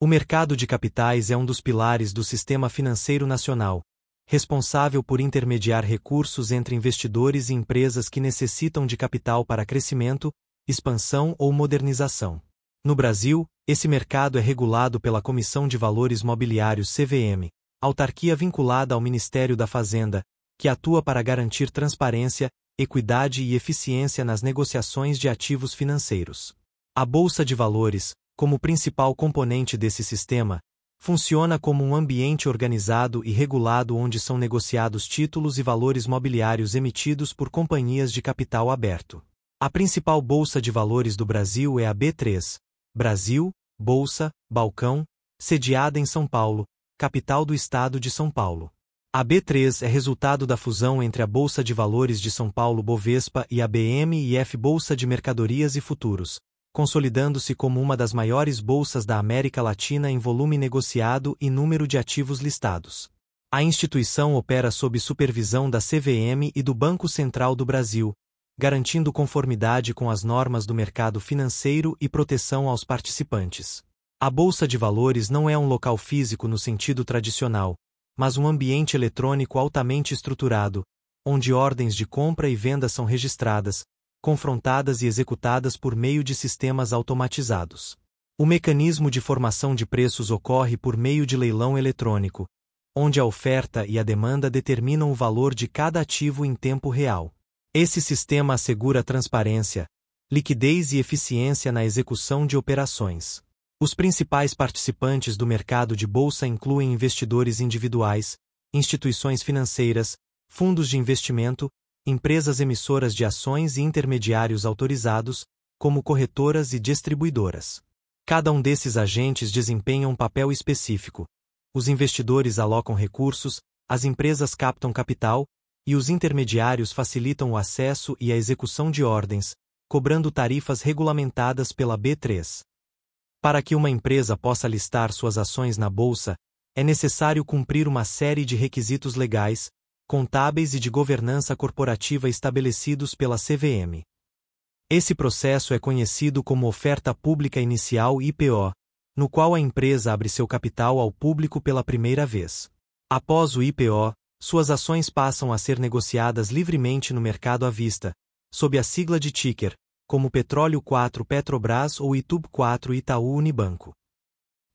O mercado de capitais é um dos pilares do sistema financeiro nacional, responsável por intermediar recursos entre investidores e empresas que necessitam de capital para crescimento, expansão ou modernização. No Brasil, esse mercado é regulado pela Comissão de Valores Mobiliários CVM, autarquia vinculada ao Ministério da Fazenda, que atua para garantir transparência, equidade e eficiência nas negociações de ativos financeiros. A Bolsa de Valores, como principal componente desse sistema, funciona como um ambiente organizado e regulado onde são negociados títulos e valores mobiliários emitidos por companhias de capital aberto. A principal bolsa de valores do Brasil é a B3, Brasil, Bolsa, Balcão, sediada em São Paulo, capital do estado de São Paulo. A B3 é resultado da fusão entre a Bolsa de Valores de São Paulo Bovespa e a BM&F Bolsa de Mercadorias e Futuros, consolidando-se como uma das maiores bolsas da América Latina em volume negociado e número de ativos listados. A instituição opera sob supervisão da CVM e do Banco Central do Brasil, garantindo conformidade com as normas do mercado financeiro e proteção aos participantes. A Bolsa de Valores não é um local físico no sentido tradicional, mas um ambiente eletrônico altamente estruturado, onde ordens de compra e venda são registradas, confrontadas e executadas por meio de sistemas automatizados. O mecanismo de formação de preços ocorre por meio de leilão eletrônico, onde a oferta e a demanda determinam o valor de cada ativo em tempo real. Esse sistema assegura transparência, liquidez e eficiência na execução de operações. Os principais participantes do mercado de bolsa incluem investidores individuais, instituições financeiras, fundos de investimento, empresas emissoras de ações e intermediários autorizados, como corretoras e distribuidoras. Cada um desses agentes desempenha um papel específico. Os investidores alocam recursos, as empresas captam capital, e os intermediários facilitam o acesso e a execução de ordens, cobrando tarifas regulamentadas pela B3. Para que uma empresa possa listar suas ações na bolsa, é necessário cumprir uma série de requisitos legais, contábeis e de governança corporativa estabelecidos pela CVM. Esse processo é conhecido como Oferta Pública Inicial (IPO), no qual a empresa abre seu capital ao público pela primeira vez. Após o IPO, suas ações passam a ser negociadas livremente no mercado à vista, sob a sigla de ticker, como Petróleo 4 Petrobras ou ITUB 4 Itaú Unibanco.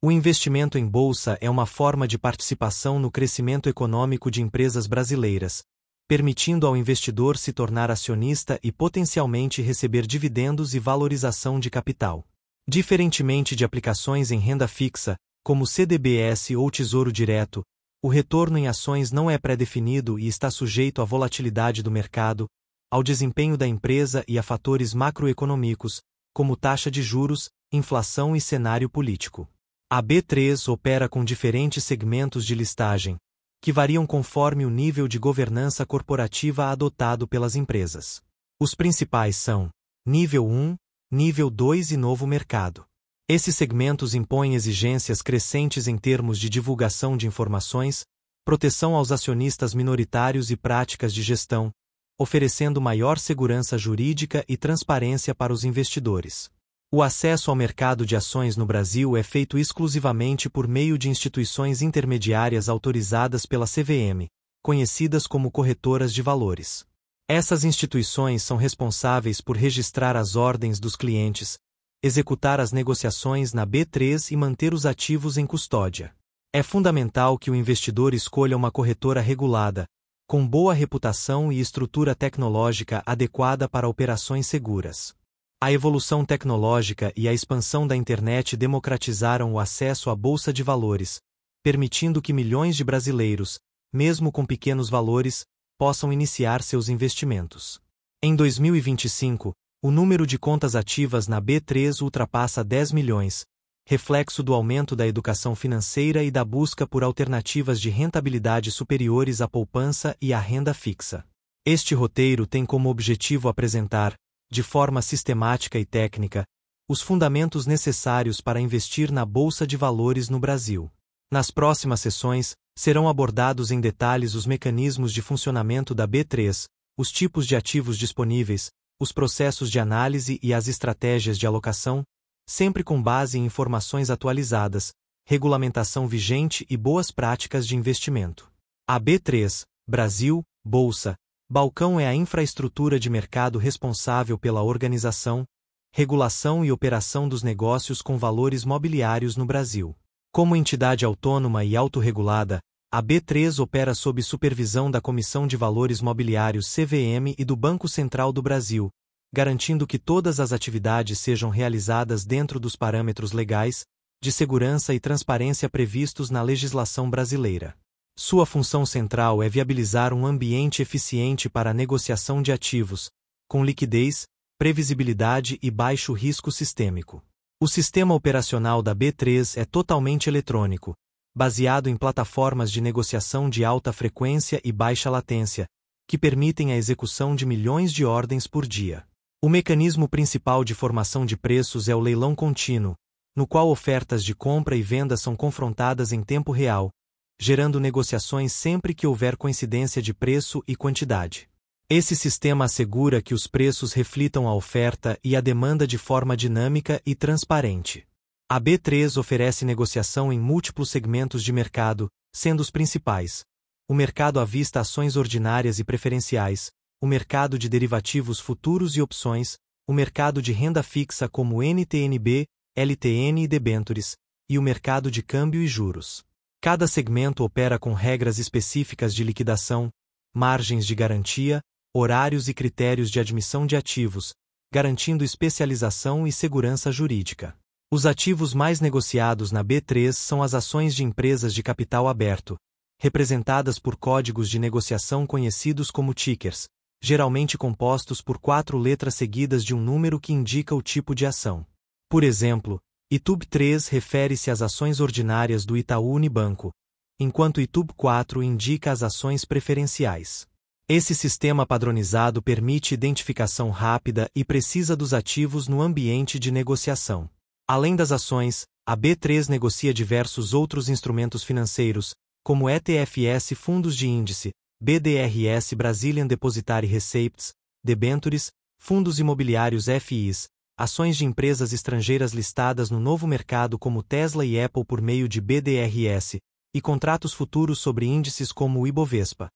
O investimento em bolsa é uma forma de participação no crescimento econômico de empresas brasileiras, permitindo ao investidor se tornar acionista e potencialmente receber dividendos e valorização de capital. Diferentemente de aplicações em renda fixa, como CDBS ou Tesouro Direto, o retorno em ações não é pré-definido e está sujeito à volatilidade do mercado, ao desempenho da empresa e a fatores macroeconômicos, como taxa de juros, inflação e cenário político. A B3 opera com diferentes segmentos de listagem, que variam conforme o nível de governança corporativa adotado pelas empresas. Os principais são Nível 1, Nível 2 e Novo Mercado. Esses segmentos impõem exigências crescentes em termos de divulgação de informações, proteção aos acionistas minoritários e práticas de gestão, oferecendo maior segurança jurídica e transparência para os investidores. O acesso ao mercado de ações no Brasil é feito exclusivamente por meio de instituições intermediárias autorizadas pela CVM, conhecidas como corretoras de valores. Essas instituições são responsáveis por registrar as ordens dos clientes, executar as negociações na B3 e manter os ativos em custódia. É fundamental que o investidor escolha uma corretora regulada, com boa reputação e estrutura tecnológica adequada para operações seguras. A evolução tecnológica e a expansão da internet democratizaram o acesso à bolsa de valores, permitindo que milhões de brasileiros, mesmo com pequenos valores, possam iniciar seus investimentos. Em 2025, o número de contas ativas na B3 ultrapassa 10 milhões, reflexo do aumento da educação financeira e da busca por alternativas de rentabilidade superiores à poupança e à renda fixa. Este roteiro tem como objetivo apresentar, de forma sistemática e técnica, os fundamentos necessários para investir na Bolsa de Valores no Brasil. Nas próximas sessões, serão abordados em detalhes os mecanismos de funcionamento da B3, os tipos de ativos disponíveis, os processos de análise e as estratégias de alocação, sempre com base em informações atualizadas, regulamentação vigente e boas práticas de investimento. A B3, Brasil, Bolsa, Balcão é a infraestrutura de mercado responsável pela organização, regulação e operação dos negócios com valores mobiliários no Brasil. Como entidade autônoma e autorregulada, a B3 opera sob supervisão da Comissão de Valores Mobiliários CVM e do Banco Central do Brasil, garantindo que todas as atividades sejam realizadas dentro dos parâmetros legais, de segurança e transparência previstos na legislação brasileira. Sua função central é viabilizar um ambiente eficiente para a negociação de ativos, com liquidez, previsibilidade e baixo risco sistêmico. O sistema operacional da B3 é totalmente eletrônico, baseado em plataformas de negociação de alta frequência e baixa latência, que permitem a execução de milhões de ordens por dia. O mecanismo principal de formação de preços é o leilão contínuo, no qual ofertas de compra e venda são confrontadas em tempo real, gerando negociações sempre que houver coincidência de preço e quantidade. Esse sistema assegura que os preços reflitam a oferta e a demanda de forma dinâmica e transparente. A B3 oferece negociação em múltiplos segmentos de mercado, sendo os principais: o mercado à vista, ações ordinárias e preferenciais, o mercado de derivativos futuros e opções, o mercado de renda fixa como NTN-B, LTN e debêntures, e o mercado de câmbio e juros. Cada segmento opera com regras específicas de liquidação, margens de garantia, horários e critérios de admissão de ativos, garantindo especialização e segurança jurídica. Os ativos mais negociados na B3 são as ações de empresas de capital aberto, representadas por códigos de negociação conhecidos como tickers, geralmente compostos por 4 letras seguidas de um número que indica o tipo de ação. Por exemplo, ITUB3 refere-se às ações ordinárias do Itaú Unibanco, enquanto ITUB4 indica as ações preferenciais. Esse sistema padronizado permite identificação rápida e precisa dos ativos no ambiente de negociação. Além das ações, a B3 negocia diversos outros instrumentos financeiros, como ETFs, fundos de índice, BDRs, Brazilian Depositary Receipts, debêntures, fundos imobiliários FIs, ações de empresas estrangeiras listadas no novo mercado como Tesla e Apple por meio de BDRs, e contratos futuros sobre índices como o Ibovespa,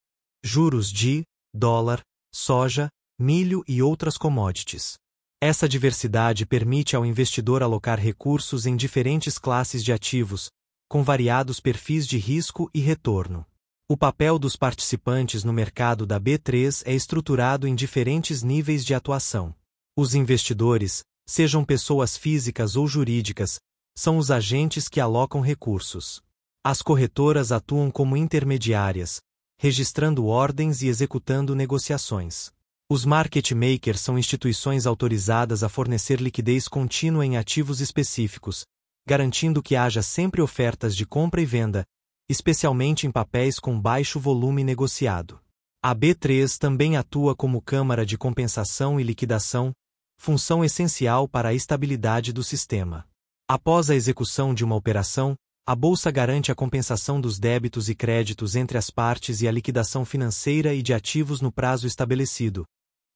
juros de dólar, soja, milho e outras commodities. Essa diversidade permite ao investidor alocar recursos em diferentes classes de ativos, com variados perfis de risco e retorno. O papel dos participantes no mercado da B3 é estruturado em diferentes níveis de atuação. Os investidores, sejam pessoas físicas ou jurídicas, são os agentes que alocam recursos. As corretoras atuam como intermediárias, registrando ordens e executando negociações. Os market makers são instituições autorizadas a fornecer liquidez contínua em ativos específicos, garantindo que haja sempre ofertas de compra e venda, especialmente em papéis com baixo volume negociado. A B3 também atua como câmara de compensação e liquidação, função essencial para a estabilidade do sistema. Após a execução de uma operação, a Bolsa garante a compensação dos débitos e créditos entre as partes e a liquidação financeira e de ativos no prazo estabelecido,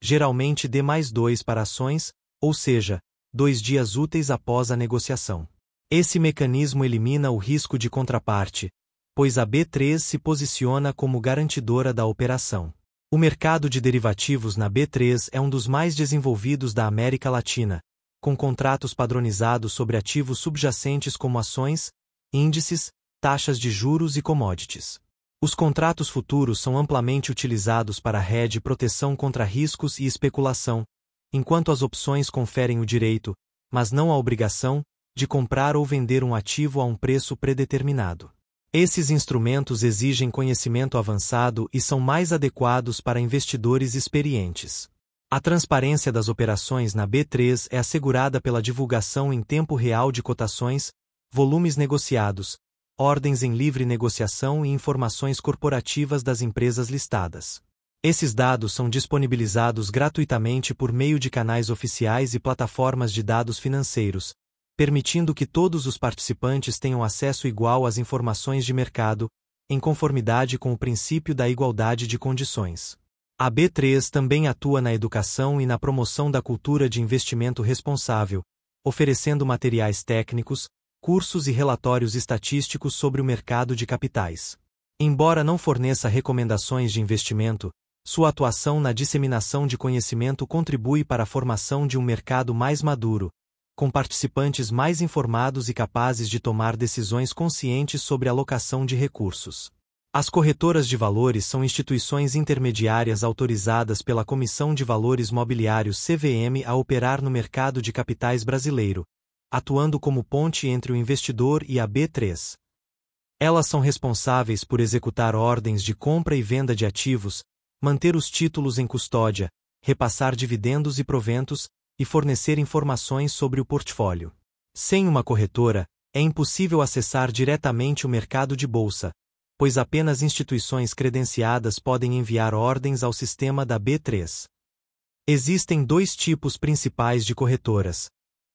geralmente D+2 para ações, ou seja, 2 dias úteis após a negociação. Esse mecanismo elimina o risco de contraparte, pois a B3 se posiciona como garantidora da operação. O mercado de derivativos na B3 é um dos mais desenvolvidos da América Latina, com contratos padronizados sobre ativos subjacentes como ações, índices, taxas de juros e commodities. Os contratos futuros são amplamente utilizados para hedge e proteção contra riscos e especulação, enquanto as opções conferem o direito, mas não a obrigação, de comprar ou vender um ativo a um preço predeterminado. Esses instrumentos exigem conhecimento avançado e são mais adequados para investidores experientes. A transparência das operações na B3 é assegurada pela divulgação em tempo real de cotações, volumes negociados, ordens em livre negociação e informações corporativas das empresas listadas. Esses dados são disponibilizados gratuitamente por meio de canais oficiais e plataformas de dados financeiros, permitindo que todos os participantes tenham acesso igual às informações de mercado, em conformidade com o princípio da igualdade de condições. A B3 também atua na educação e na promoção da cultura de investimento responsável, oferecendo materiais técnicos, recursos e relatórios estatísticos sobre o mercado de capitais. Embora não forneça recomendações de investimento, sua atuação na disseminação de conhecimento contribui para a formação de um mercado mais maduro, com participantes mais informados e capazes de tomar decisões conscientes sobre a alocação de recursos. As corretoras de valores são instituições intermediárias autorizadas pela Comissão de Valores Mobiliários (CVM) a operar no mercado de capitais brasileiro, atuando como ponte entre o investidor e a B3. Elas são responsáveis por executar ordens de compra e venda de ativos, manter os títulos em custódia, repassar dividendos e proventos, e fornecer informações sobre o portfólio. Sem uma corretora, é impossível acessar diretamente o mercado de bolsa, pois apenas instituições credenciadas podem enviar ordens ao sistema da B3. Existem dois tipos principais de corretoras: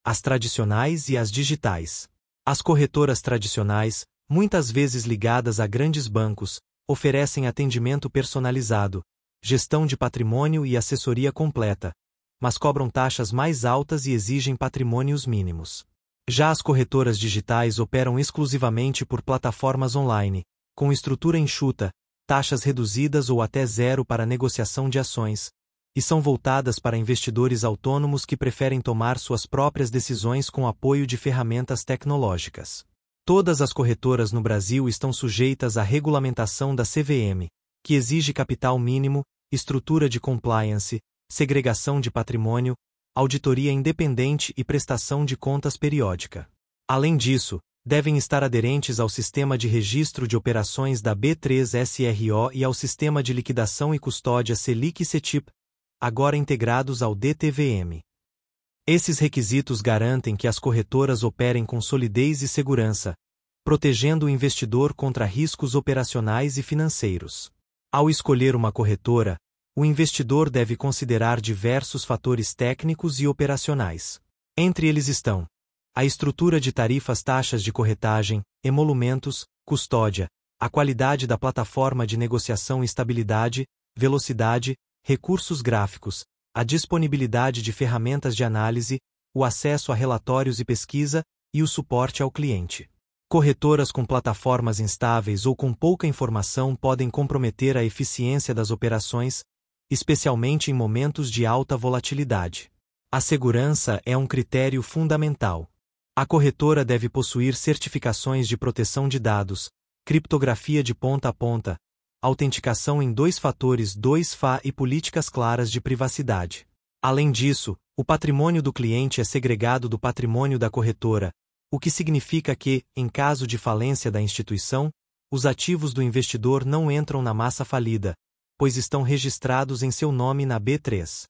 as tradicionais e as digitais. As corretoras tradicionais, muitas vezes ligadas a grandes bancos, oferecem atendimento personalizado, gestão de patrimônio e assessoria completa, mas cobram taxas mais altas e exigem patrimônios mínimos. Já as corretoras digitais operam exclusivamente por plataformas online, com estrutura enxuta, taxas reduzidas ou até zero para negociação de ações, e são voltadas para investidores autônomos que preferem tomar suas próprias decisões com apoio de ferramentas tecnológicas. Todas as corretoras no Brasil estão sujeitas à regulamentação da CVM, que exige capital mínimo, estrutura de compliance, segregação de patrimônio, auditoria independente e prestação de contas periódica. Além disso, devem estar aderentes ao Sistema de Registro de Operações da B3SRO e ao Sistema de Liquidação e Custódia Selic Cetip, agora integrados ao DTVM. Esses requisitos garantem que as corretoras operem com solidez e segurança, protegendo o investidor contra riscos operacionais e financeiros. Ao escolher uma corretora, o investidor deve considerar diversos fatores técnicos e operacionais. Entre eles estão a estrutura de tarifas, taxas de corretagem, emolumentos, custódia, a qualidade da plataforma de negociação, estabilidade, velocidade, recursos gráficos, a disponibilidade de ferramentas de análise, o acesso a relatórios e pesquisa e o suporte ao cliente. Corretoras com plataformas instáveis ou com pouca informação podem comprometer a eficiência das operações, especialmente em momentos de alta volatilidade. A segurança é um critério fundamental. A corretora deve possuir certificações de proteção de dados, criptografia de ponta a ponta, autenticação em 2 fatores 2FA e políticas claras de privacidade. Além disso, o patrimônio do cliente é segregado do patrimônio da corretora, o que significa que, em caso de falência da instituição, os ativos do investidor não entram na massa falida, pois estão registrados em seu nome na B3.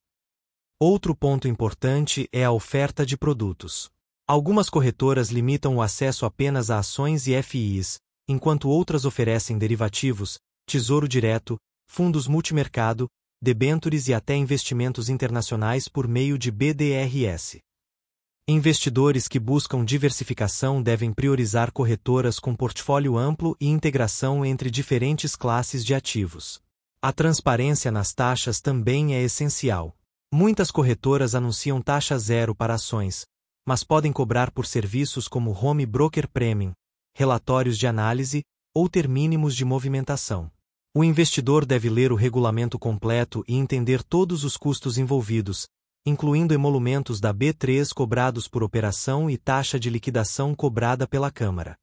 Outro ponto importante é a oferta de produtos. Algumas corretoras limitam o acesso apenas a ações e FIs, enquanto outras oferecem derivativos, tesouro direto, fundos multimercado, debêntures e até investimentos internacionais por meio de BDRs. Investidores que buscam diversificação devem priorizar corretoras com portfólio amplo e integração entre diferentes classes de ativos. A transparência nas taxas também é essencial. Muitas corretoras anunciam taxa zero para ações, mas podem cobrar por serviços como Home Broker Premium, relatórios de análise ou ter mínimos de movimentação. O investidor deve ler o regulamento completo e entender todos os custos envolvidos, incluindo emolumentos da B3 cobrados por operação e taxa de liquidação cobrada pela Câmara.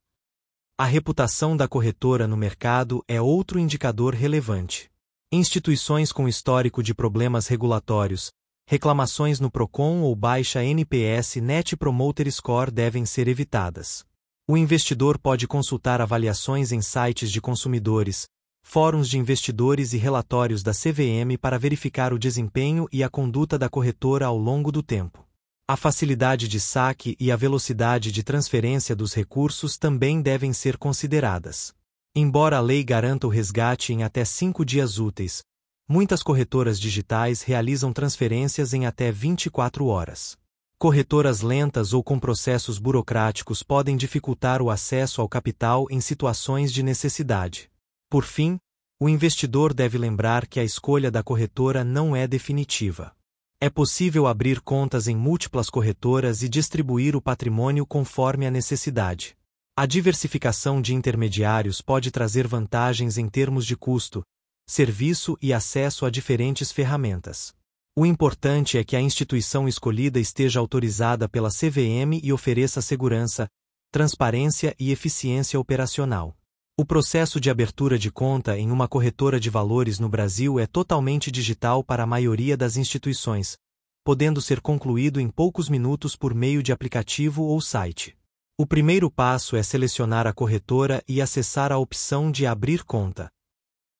A reputação da corretora no mercado é outro indicador relevante. Instituições com histórico de problemas regulatórios, reclamações no PROCON ou baixa NPS Net Promoter Score devem ser evitadas. O investidor pode consultar avaliações em sites de consumidores, fóruns de investidores e relatórios da CVM para verificar o desempenho e a conduta da corretora ao longo do tempo. A facilidade de saque e a velocidade de transferência dos recursos também devem ser consideradas. Embora a lei garanta o resgate em até 5 dias úteis, muitas corretoras digitais realizam transferências em até 24 horas. Corretoras lentas ou com processos burocráticos podem dificultar o acesso ao capital em situações de necessidade. Por fim, o investidor deve lembrar que a escolha da corretora não é definitiva. É possível abrir contas em múltiplas corretoras e distribuir o patrimônio conforme a necessidade. A diversificação de intermediários pode trazer vantagens em termos de custo, serviço e acesso a diferentes ferramentas. O importante é que a instituição escolhida esteja autorizada pela CVM e ofereça segurança, transparência e eficiência operacional. O processo de abertura de conta em uma corretora de valores no Brasil é totalmente digital para a maioria das instituições, podendo ser concluído em poucos minutos por meio de aplicativo ou site. O primeiro passo é selecionar a corretora e acessar a opção de abrir conta.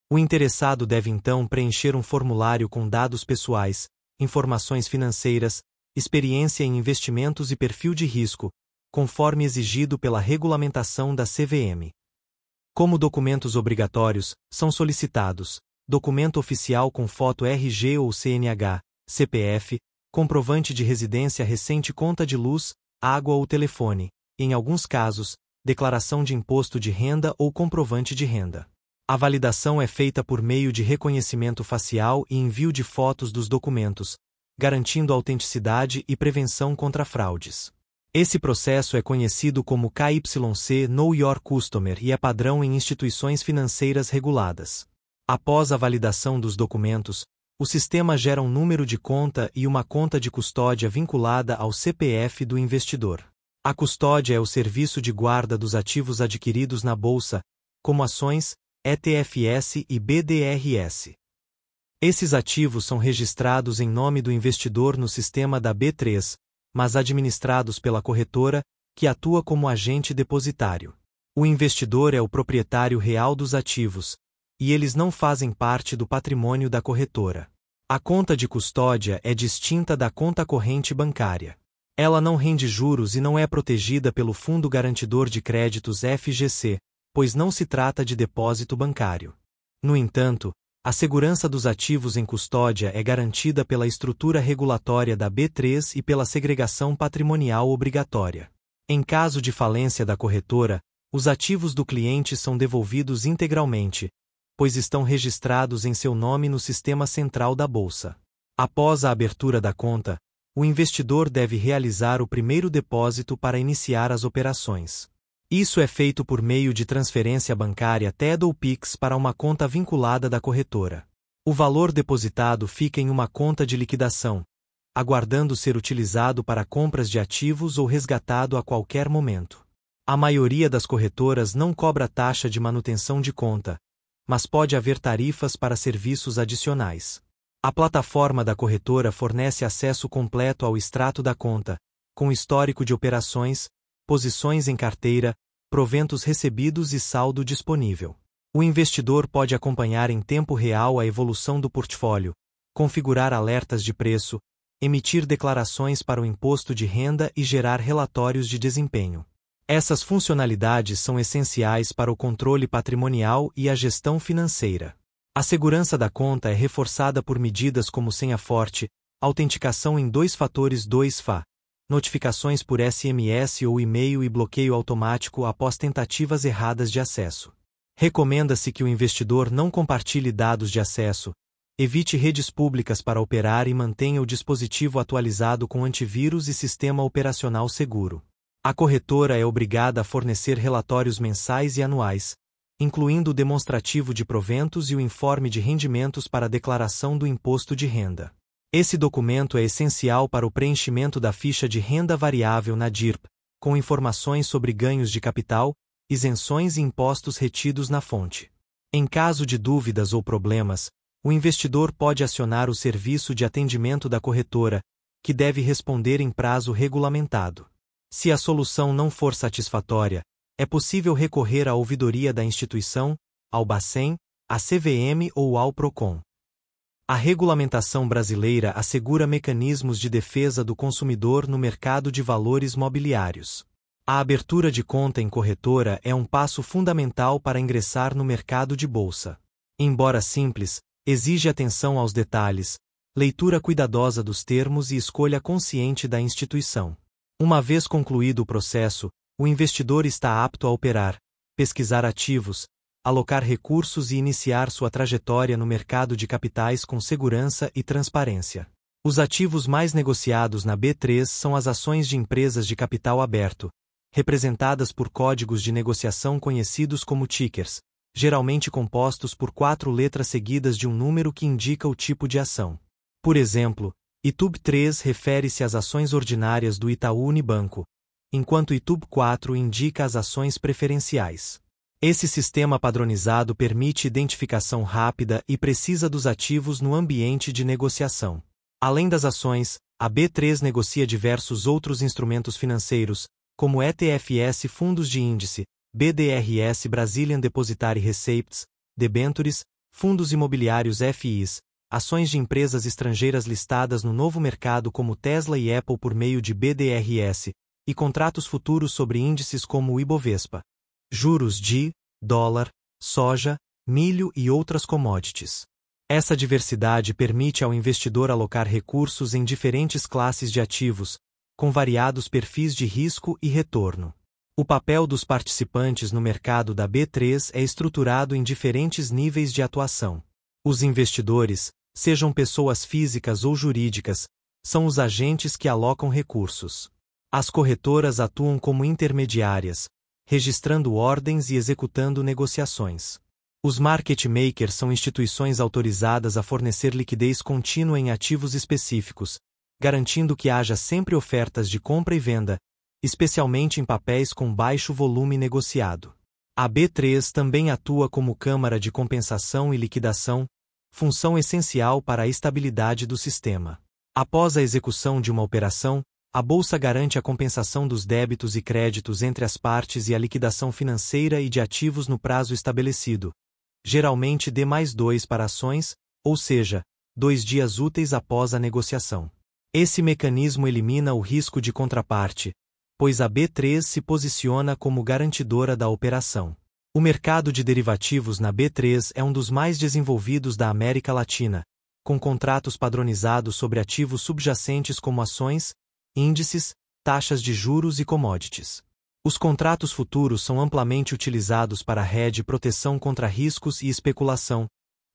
O interessado deve então preencher um formulário com dados pessoais, informações financeiras, experiência em investimentos e perfil de risco, conforme exigido pela regulamentação da CVM. Como documentos obrigatórios, são solicitados: documento oficial com foto RG ou CNH, CPF, comprovante de residência recente, conta de luz, água ou telefone, e, em alguns casos, declaração de imposto de renda ou comprovante de renda. A validação é feita por meio de reconhecimento facial e envio de fotos dos documentos, garantindo autenticidade e prevenção contra fraudes. Esse processo é conhecido como KYC Know Your Customer e é padrão em instituições financeiras reguladas. Após a validação dos documentos, o sistema gera um número de conta e uma conta de custódia vinculada ao CPF do investidor. A custódia é o serviço de guarda dos ativos adquiridos na bolsa, como ações, ETFs e BDRs. Esses ativos são registrados em nome do investidor no sistema da B3, mas administrados pela corretora, que atua como agente depositário. O investidor é o proprietário real dos ativos, e eles não fazem parte do patrimônio da corretora. A conta de custódia é distinta da conta corrente bancária. Ela não rende juros e não é protegida pelo Fundo Garantidor de Créditos FGC, pois não se trata de depósito bancário. No entanto, a segurança dos ativos em custódia é garantida pela estrutura regulatória da B3 e pela segregação patrimonial obrigatória. Em caso de falência da corretora, os ativos do cliente são devolvidos integralmente, pois estão registrados em seu nome no sistema central da bolsa. Após a abertura da conta, o investidor deve realizar o primeiro depósito para iniciar as operações. Isso é feito por meio de transferência bancária TED ou Pix para uma conta vinculada da corretora. O valor depositado fica em uma conta de liquidação, aguardando ser utilizado para compras de ativos ou resgatado a qualquer momento. A maioria das corretoras não cobra taxa de manutenção de conta, mas pode haver tarifas para serviços adicionais. A plataforma da corretora fornece acesso completo ao extrato da conta, com histórico de operações, posições em carteira, proventos recebidos e saldo disponível. O investidor pode acompanhar em tempo real a evolução do portfólio, configurar alertas de preço, emitir declarações para o imposto de renda e gerar relatórios de desempenho. Essas funcionalidades são essenciais para o controle patrimonial e a gestão financeira. A segurança da conta é reforçada por medidas como senha forte, autenticação em 2 fatores 2FA, notificações por SMS ou e-mail e bloqueio automático após tentativas erradas de acesso. Recomenda-se que o investidor não compartilhe dados de acesso, evite redes públicas para operar e mantenha o dispositivo atualizado com antivírus e sistema operacional seguro. A corretora é obrigada a fornecer relatórios mensais e anuais, incluindo o demonstrativo de proventos e o informe de rendimentos para a declaração do imposto de renda. Esse documento é essencial para o preenchimento da ficha de renda variável na DIRP, com informações sobre ganhos de capital, isenções e impostos retidos na fonte. Em caso de dúvidas ou problemas, o investidor pode acionar o serviço de atendimento da corretora, que deve responder em prazo regulamentado. Se a solução não for satisfatória, é possível recorrer à ouvidoria da instituição, ao Bacen, à CVM ou ao Procon. A regulamentação brasileira assegura mecanismos de defesa do consumidor no mercado de valores mobiliários. A abertura de conta em corretora é um passo fundamental para ingressar no mercado de bolsa. Embora simples, exige atenção aos detalhes, leitura cuidadosa dos termos e escolha consciente da instituição. Uma vez concluído o processo, o investidor está apto a operar, pesquisar ativos, alocar recursos e iniciar sua trajetória no mercado de capitais com segurança e transparência. Os ativos mais negociados na B3 são as ações de empresas de capital aberto, representadas por códigos de negociação conhecidos como tickers, geralmente compostos por 4 letras seguidas de um número que indica o tipo de ação. Por exemplo, ITUB3 refere-se às ações ordinárias do Itaú Unibanco, enquanto ITUB4 indica as ações preferenciais. Esse sistema padronizado permite identificação rápida e precisa dos ativos no ambiente de negociação. Além das ações, a B3 negocia diversos outros instrumentos financeiros, como ETFs fundos de índice, BDRs Brazilian Depositary Receipts, debêntures, fundos imobiliários FIs, ações de empresas estrangeiras listadas no novo mercado como Tesla e Apple por meio de BDRs, e contratos futuros sobre índices como o Ibovespa, juros de dólar, soja, milho e outras commodities. Essa diversidade permite ao investidor alocar recursos em diferentes classes de ativos, com variados perfis de risco e retorno. O papel dos participantes no mercado da B3 é estruturado em diferentes níveis de atuação. Os investidores, sejam pessoas físicas ou jurídicas, são os agentes que alocam recursos. As corretoras atuam como intermediárias, registrando ordens e executando negociações. Os market makers são instituições autorizadas a fornecer liquidez contínua em ativos específicos, garantindo que haja sempre ofertas de compra e venda, especialmente em papéis com baixo volume negociado. A B3 também atua como câmara de compensação e liquidação, função essencial para a estabilidade do sistema. Após a execução de uma operação, a Bolsa garante a compensação dos débitos e créditos entre as partes e a liquidação financeira e de ativos no prazo estabelecido, geralmente D+2 para ações, ou seja, 2 dias úteis após a negociação. Esse mecanismo elimina o risco de contraparte, pois a B3 se posiciona como garantidora da operação. O mercado de derivativos na B3 é um dos mais desenvolvidos da América Latina, com contratos padronizados sobre ativos subjacentes como ações, índices, taxas de juros e commodities. Os contratos futuros são amplamente utilizados para hedge e proteção contra riscos e especulação,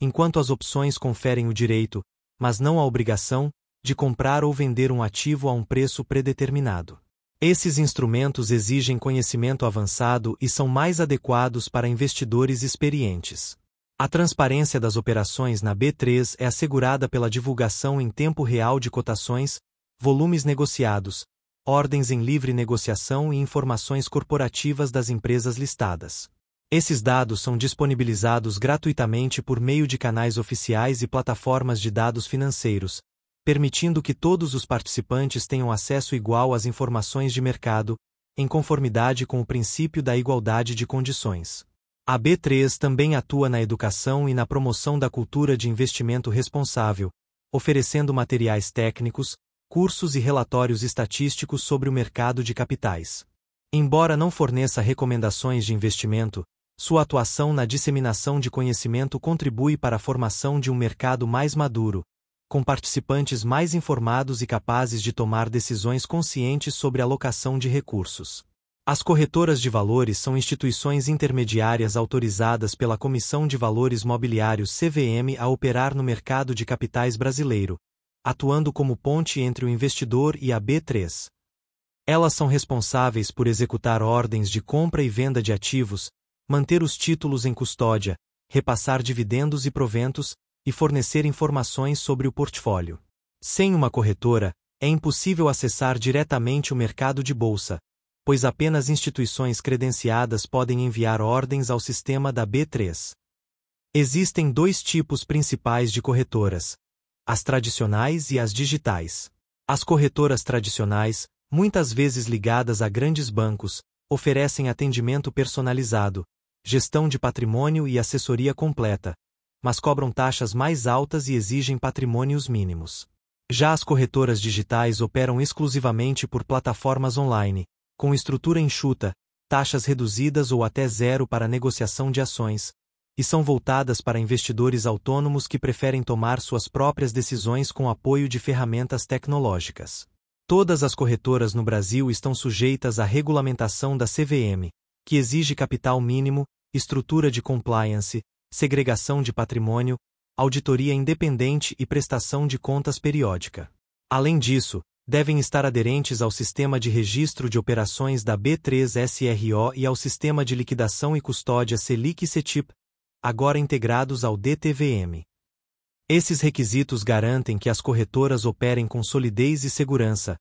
enquanto as opções conferem o direito, mas não a obrigação, de comprar ou vender um ativo a um preço predeterminado. Esses instrumentos exigem conhecimento avançado e são mais adequados para investidores experientes. A transparência das operações na B3 é assegurada pela divulgação em tempo real de cotações, volumes negociados, ordens em livre negociação e informações corporativas das empresas listadas. Esses dados são disponibilizados gratuitamente por meio de canais oficiais e plataformas de dados financeiros, permitindo que todos os participantes tenham acesso igual às informações de mercado, em conformidade com o princípio da igualdade de condições. A B3 também atua na educação e na promoção da cultura de investimento responsável, oferecendo materiais técnicos, cursos e relatórios estatísticos sobre o mercado de capitais. Embora não forneça recomendações de investimento, sua atuação na disseminação de conhecimento contribui para a formação de um mercado mais maduro, com participantes mais informados e capazes de tomar decisões conscientes sobre a alocação de recursos. As corretoras de valores são instituições intermediárias autorizadas pela Comissão de Valores Mobiliários CVM a operar no mercado de capitais brasileiro, atuando como ponte entre o investidor e a B3. Elas são responsáveis por executar ordens de compra e venda de ativos, manter os títulos em custódia, repassar dividendos e proventos, e fornecer informações sobre o portfólio. Sem uma corretora, é impossível acessar diretamente o mercado de bolsa, pois apenas instituições credenciadas podem enviar ordens ao sistema da B3. Existem 2 tipos principais de corretoras: as tradicionais e as digitais. As corretoras tradicionais, muitas vezes ligadas a grandes bancos, oferecem atendimento personalizado, gestão de patrimônio e assessoria completa, mas cobram taxas mais altas e exigem patrimônios mínimos. Já as corretoras digitais operam exclusivamente por plataformas online, com estrutura enxuta, taxas reduzidas ou até zero para negociação de ações, e são voltadas para investidores autônomos que preferem tomar suas próprias decisões com apoio de ferramentas tecnológicas. Todas as corretoras no Brasil estão sujeitas à regulamentação da CVM, que exige capital mínimo, estrutura de compliance, segregação de patrimônio, auditoria independente e prestação de contas periódica. Além disso, devem estar aderentes ao Sistema de Registro de Operações da B3SRO e ao Sistema de Liquidação e Custódia Selic e CETIP, agora integrados ao DTVM. Esses requisitos garantem que as corretoras operem com solidez e segurança,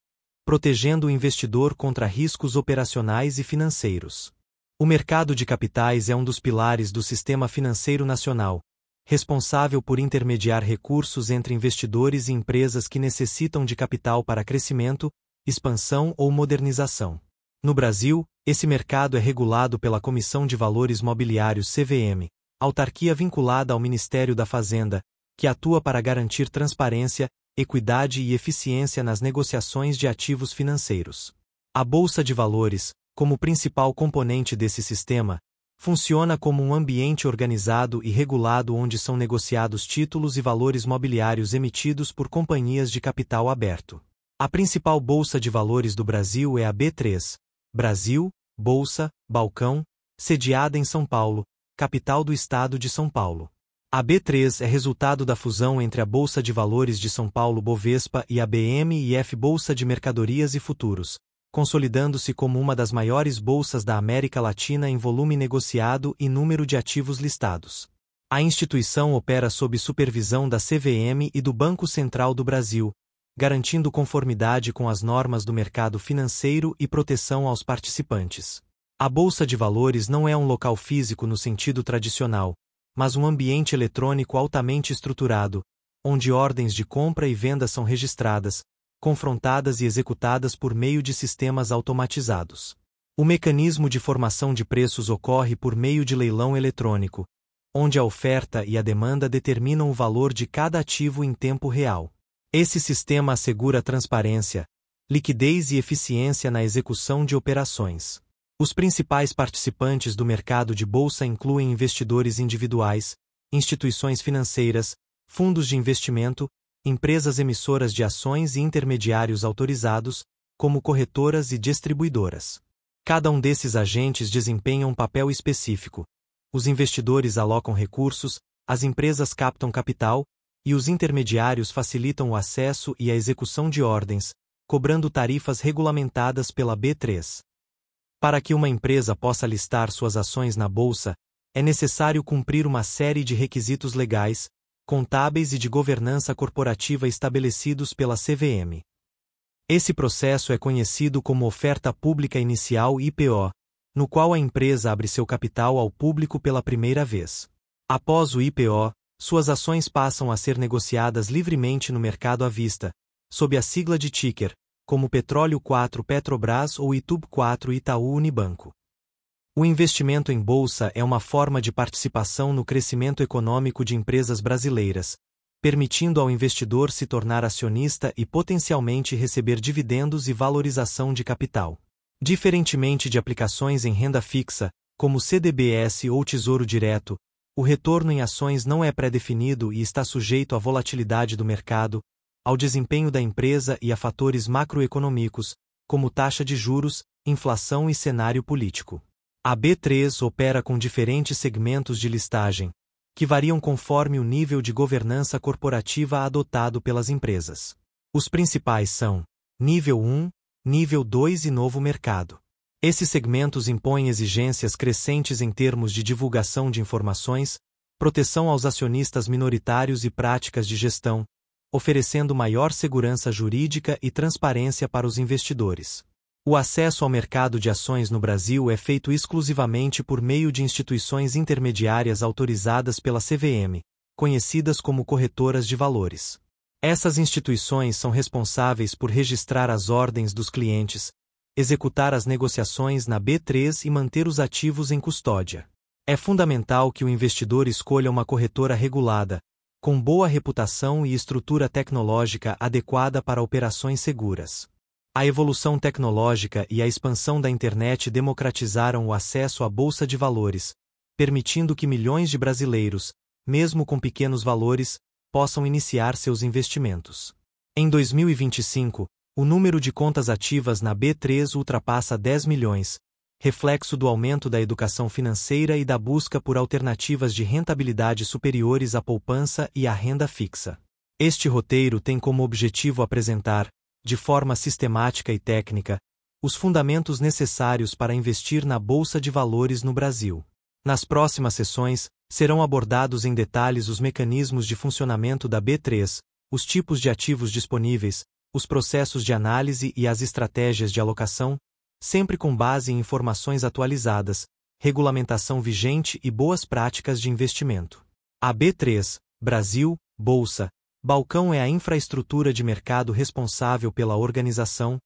protegendo o investidor contra riscos operacionais e financeiros. O mercado de capitais é um dos pilares do sistema financeiro nacional, responsável por intermediar recursos entre investidores e empresas que necessitam de capital para crescimento, expansão ou modernização. No Brasil, esse mercado é regulado pela Comissão de Valores Mobiliários CVM, autarquia vinculada ao Ministério da Fazenda, que atua para garantir transparência, equidade e eficiência nas negociações de ativos financeiros. A Bolsa de Valores, como principal componente desse sistema, funciona como um ambiente organizado e regulado onde são negociados títulos e valores mobiliários emitidos por companhias de capital aberto. A principal bolsa de valores do Brasil é a B3, Brasil, Bolsa, Balcão, sediada em São Paulo, capital do estado de São Paulo. A B3 é resultado da fusão entre a Bolsa de Valores de São Paulo Bovespa e a BM&F Bolsa de Mercadorias e Futuros, consolidando-se como uma das maiores bolsas da América Latina em volume negociado e número de ativos listados. A instituição opera sob supervisão da CVM e do Banco Central do Brasil, garantindo conformidade com as normas do mercado financeiro e proteção aos participantes. A Bolsa de Valores não é um local físico no sentido tradicional, mas um ambiente eletrônico altamente estruturado, onde ordens de compra e venda são registradas, confrontadas e executadas por meio de sistemas automatizados. O mecanismo de formação de preços ocorre por meio de leilão eletrônico, onde a oferta e a demanda determinam o valor de cada ativo em tempo real. Esse sistema assegura transparência, liquidez e eficiência na execução de operações. Os principais participantes do mercado de bolsa incluem investidores individuais, instituições financeiras, fundos de investimento, empresas emissoras de ações e intermediários autorizados, como corretoras e distribuidoras. Cada um desses agentes desempenha um papel específico. Os investidores alocam recursos, as empresas captam capital, e os intermediários facilitam o acesso e a execução de ordens, cobrando tarifas regulamentadas pela B3. Para que uma empresa possa listar suas ações na bolsa, é necessário cumprir uma série de requisitos legais, contábeis e de governança corporativa estabelecidos pela CVM. Esse processo é conhecido como Oferta Pública Inicial (IPO), no qual a empresa abre seu capital ao público pela primeira vez. Após o IPO, suas ações passam a ser negociadas livremente no mercado à vista, sob a sigla de ticker, como Petróleo 4 Petrobras ou ITUB 4 Itaú Unibanco. O investimento em bolsa é uma forma de participação no crescimento econômico de empresas brasileiras, permitindo ao investidor se tornar acionista e potencialmente receber dividendos e valorização de capital. Diferentemente de aplicações em renda fixa, como CDBS ou Tesouro Direto, o retorno em ações não é pré-definido e está sujeito à volatilidade do mercado, ao desempenho da empresa e a fatores macroeconômicos, como taxa de juros, inflação e cenário político. A B3 opera com diferentes segmentos de listagem, que variam conforme o nível de governança corporativa adotado pelas empresas. Os principais são Nível 1, Nível 2 e Novo Mercado. Esses segmentos impõem exigências crescentes em termos de divulgação de informações, proteção aos acionistas minoritários e práticas de gestão, oferecendo maior segurança jurídica e transparência para os investidores. O acesso ao mercado de ações no Brasil é feito exclusivamente por meio de instituições intermediárias autorizadas pela CVM, conhecidas como corretoras de valores. Essas instituições são responsáveis por registrar as ordens dos clientes, executar as negociações na B3 e manter os ativos em custódia. É fundamental que o investidor escolha uma corretora regulada, com boa reputação e estrutura tecnológica adequada para operações seguras. A evolução tecnológica e a expansão da internet democratizaram o acesso à bolsa de valores, permitindo que milhões de brasileiros, mesmo com pequenos valores, possam iniciar seus investimentos. Em 2025, o número de contas ativas na B3 ultrapassa 10 milhões, reflexo do aumento da educação financeira e da busca por alternativas de rentabilidade superiores à poupança e à renda fixa. Este roteiro tem como objetivo apresentar, de forma sistemática e técnica, os fundamentos necessários para investir na Bolsa de Valores no Brasil. Nas próximas sessões, serão abordados em detalhes os mecanismos de funcionamento da B3, os tipos de ativos disponíveis, os processos de análise e as estratégias de alocação, sempre com base em informações atualizadas, regulamentação vigente e boas práticas de investimento. A B3, Brasil, Bolsa, Balcão é a infraestrutura de mercado responsável pela organização,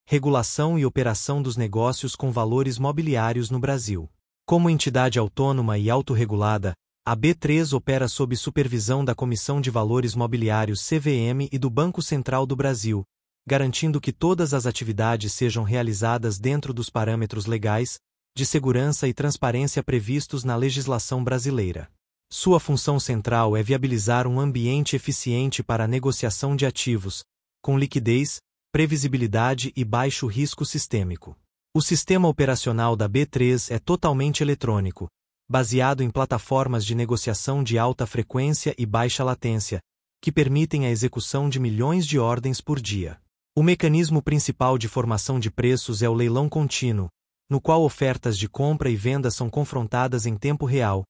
regulação e operação dos negócios com valores mobiliários no Brasil. Como entidade autônoma e autorregulada, a B3 opera sob supervisão da Comissão de Valores Mobiliários CVM e do Banco Central do Brasil, garantindo que todas as atividades sejam realizadas dentro dos parâmetros legais, de segurança e transparência previstos na legislação brasileira. Sua função central é viabilizar um ambiente eficiente para a negociação de ativos, com liquidez, previsibilidade e baixo risco sistêmico. O sistema operacional da B3 é totalmente eletrônico, baseado em plataformas de negociação de alta frequência e baixa latência, que permitem a execução de milhões de ordens por dia. O mecanismo principal de formação de preços é o leilão contínuo, no qual ofertas de compra e venda são confrontadas em tempo real,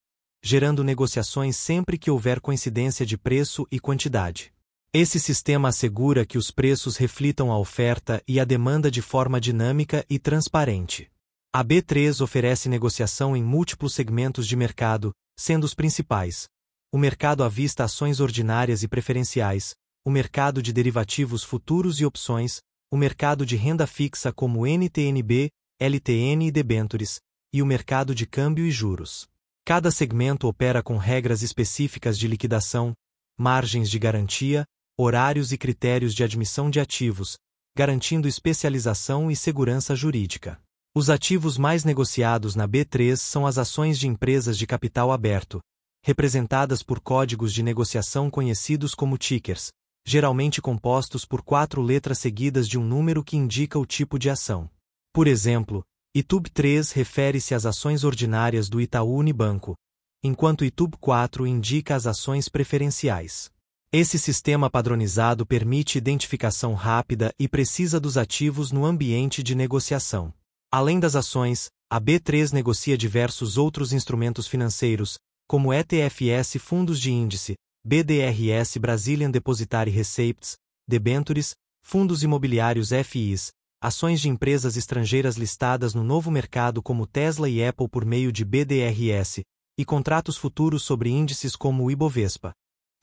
gerando negociações sempre que houver coincidência de preço e quantidade. Esse sistema assegura que os preços reflitam a oferta e a demanda de forma dinâmica e transparente. A B3 oferece negociação em múltiplos segmentos de mercado, sendo os principais: o mercado à vista, ações ordinárias e preferenciais, o mercado de derivativos futuros e opções, o mercado de renda fixa como NTN-B, LTN e debêntures, e o mercado de câmbio e juros. Cada segmento opera com regras específicas de liquidação, margens de garantia, horários e critérios de admissão de ativos, garantindo especialização e segurança jurídica. Os ativos mais negociados na B3 são as ações de empresas de capital aberto, representadas por códigos de negociação conhecidos como tickers, geralmente compostos por 4 letras seguidas de um número que indica o tipo de ação. Por exemplo, ITUB3 refere-se às ações ordinárias do Itaú Unibanco, enquanto ITUB4 indica as ações preferenciais. Esse sistema padronizado permite identificação rápida e precisa dos ativos no ambiente de negociação. Além das ações, a B3 negocia diversos outros instrumentos financeiros, como ETFs, fundos de índice, BDRs, Brazilian Depositary Receipts, debêntures, fundos imobiliários FIs, ações de empresas estrangeiras listadas no novo mercado como Tesla e Apple por meio de BDRs, e contratos futuros sobre índices como o Ibovespa,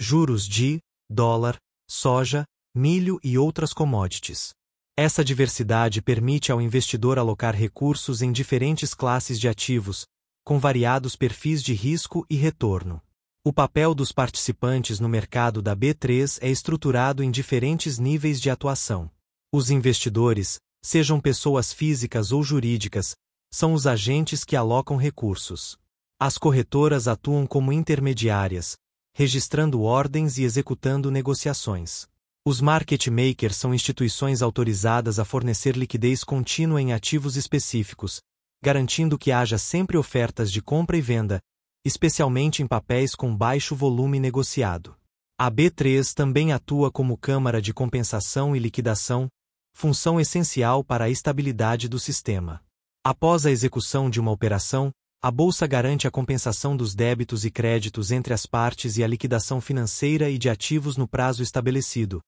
juros de dólar, soja, milho e outras commodities. Essa diversidade permite ao investidor alocar recursos em diferentes classes de ativos, com variados perfis de risco e retorno. O papel dos participantes no mercado da B3 é estruturado em diferentes níveis de atuação. Os investidores, sejam pessoas físicas ou jurídicas, são os agentes que alocam recursos. As corretoras atuam como intermediárias, registrando ordens e executando negociações. Os market makers são instituições autorizadas a fornecer liquidez contínua em ativos específicos, garantindo que haja sempre ofertas de compra e venda, especialmente em papéis com baixo volume negociado. A B3 também atua como câmara de compensação e liquidação, função essencial para a estabilidade do sistema. Após a execução de uma operação, a Bolsa garante a compensação dos débitos e créditos entre as partes e a liquidação financeira e de ativos no prazo estabelecido,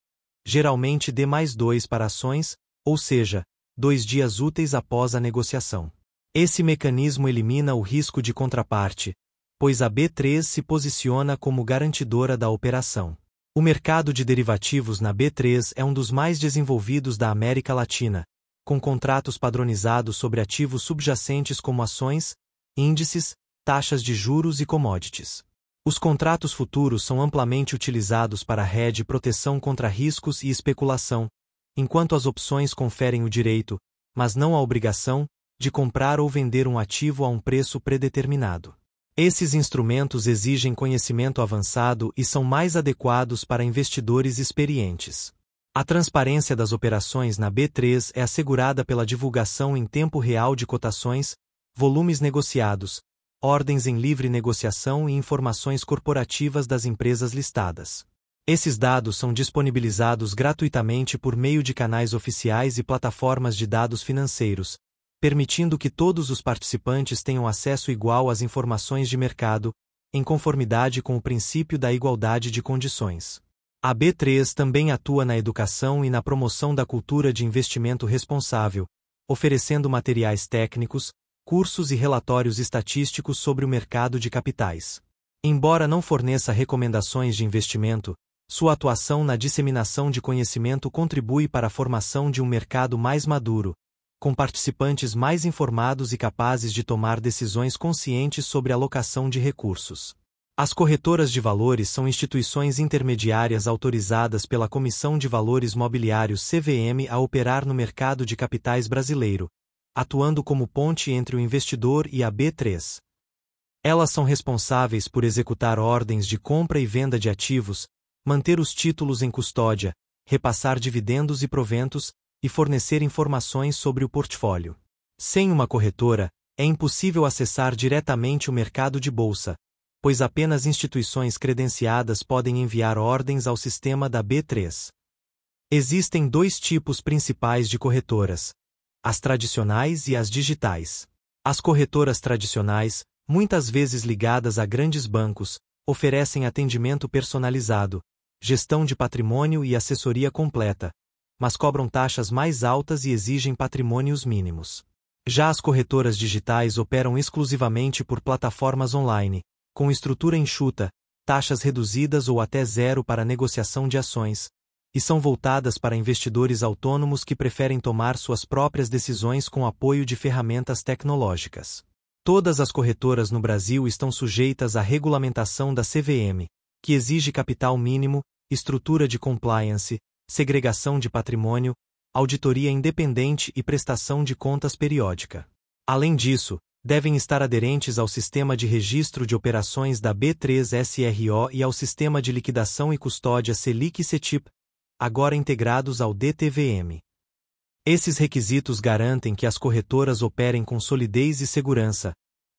geralmente D+2 para ações, ou seja, 2 dias úteis após a negociação. Esse mecanismo elimina o risco de contraparte, pois a B3 se posiciona como garantidora da operação. O mercado de derivativos na B3 é um dos mais desenvolvidos da América Latina, com contratos padronizados sobre ativos subjacentes como ações, índices, taxas de juros e commodities. Os contratos futuros são amplamente utilizados para hedge e proteção contra riscos e especulação, enquanto as opções conferem o direito, mas não a obrigação, de comprar ou vender um ativo a um preço predeterminado. Esses instrumentos exigem conhecimento avançado e são mais adequados para investidores experientes. A transparência das operações na B3 é assegurada pela divulgação em tempo real de cotações, volumes negociados, ordens em livre negociação e informações corporativas das empresas listadas. Esses dados são disponibilizados gratuitamente por meio de canais oficiais e plataformas de dados financeiros, permitindo que todos os participantes tenham acesso igual às informações de mercado, em conformidade com o princípio da igualdade de condições. A B3 também atua na educação e na promoção da cultura de investimento responsável, oferecendo materiais técnicos, cursos e relatórios estatísticos sobre o mercado de capitais. Embora não forneça recomendações de investimento, sua atuação na disseminação de conhecimento contribui para a formação de um mercado mais maduro, com participantes mais informados e capazes de tomar decisões conscientes sobre a alocação de recursos. As corretoras de valores são instituições intermediárias autorizadas pela Comissão de Valores Mobiliários CVM a operar no mercado de capitais brasileiro, atuando como ponte entre o investidor e a B3. Elas são responsáveis por executar ordens de compra e venda de ativos, manter os títulos em custódia, repassar dividendos e proventos, e fornecer informações sobre o portfólio. Sem uma corretora, é impossível acessar diretamente o mercado de bolsa, pois apenas instituições credenciadas podem enviar ordens ao sistema da B3. Existem dois tipos principais de corretoras: as tradicionais e as digitais. As corretoras tradicionais, muitas vezes ligadas a grandes bancos, oferecem atendimento personalizado, gestão de patrimônio e assessoria completa, mas cobram taxas mais altas e exigem patrimônios mínimos. Já as corretoras digitais operam exclusivamente por plataformas online, com estrutura enxuta, taxas reduzidas ou até zero para negociação de ações, e são voltadas para investidores autônomos que preferem tomar suas próprias decisões com apoio de ferramentas tecnológicas. Todas as corretoras no Brasil estão sujeitas à regulamentação da CVM, que exige capital mínimo, estrutura de compliance, segregação de patrimônio, auditoria independente e prestação de contas periódica. Além disso, devem estar aderentes ao Sistema de Registro de Operações da B3SRO e ao Sistema de Liquidação e Custódia Selic e CETIP, agora integrados ao DTVM. Esses requisitos garantem que as corretoras operem com solidez e segurança,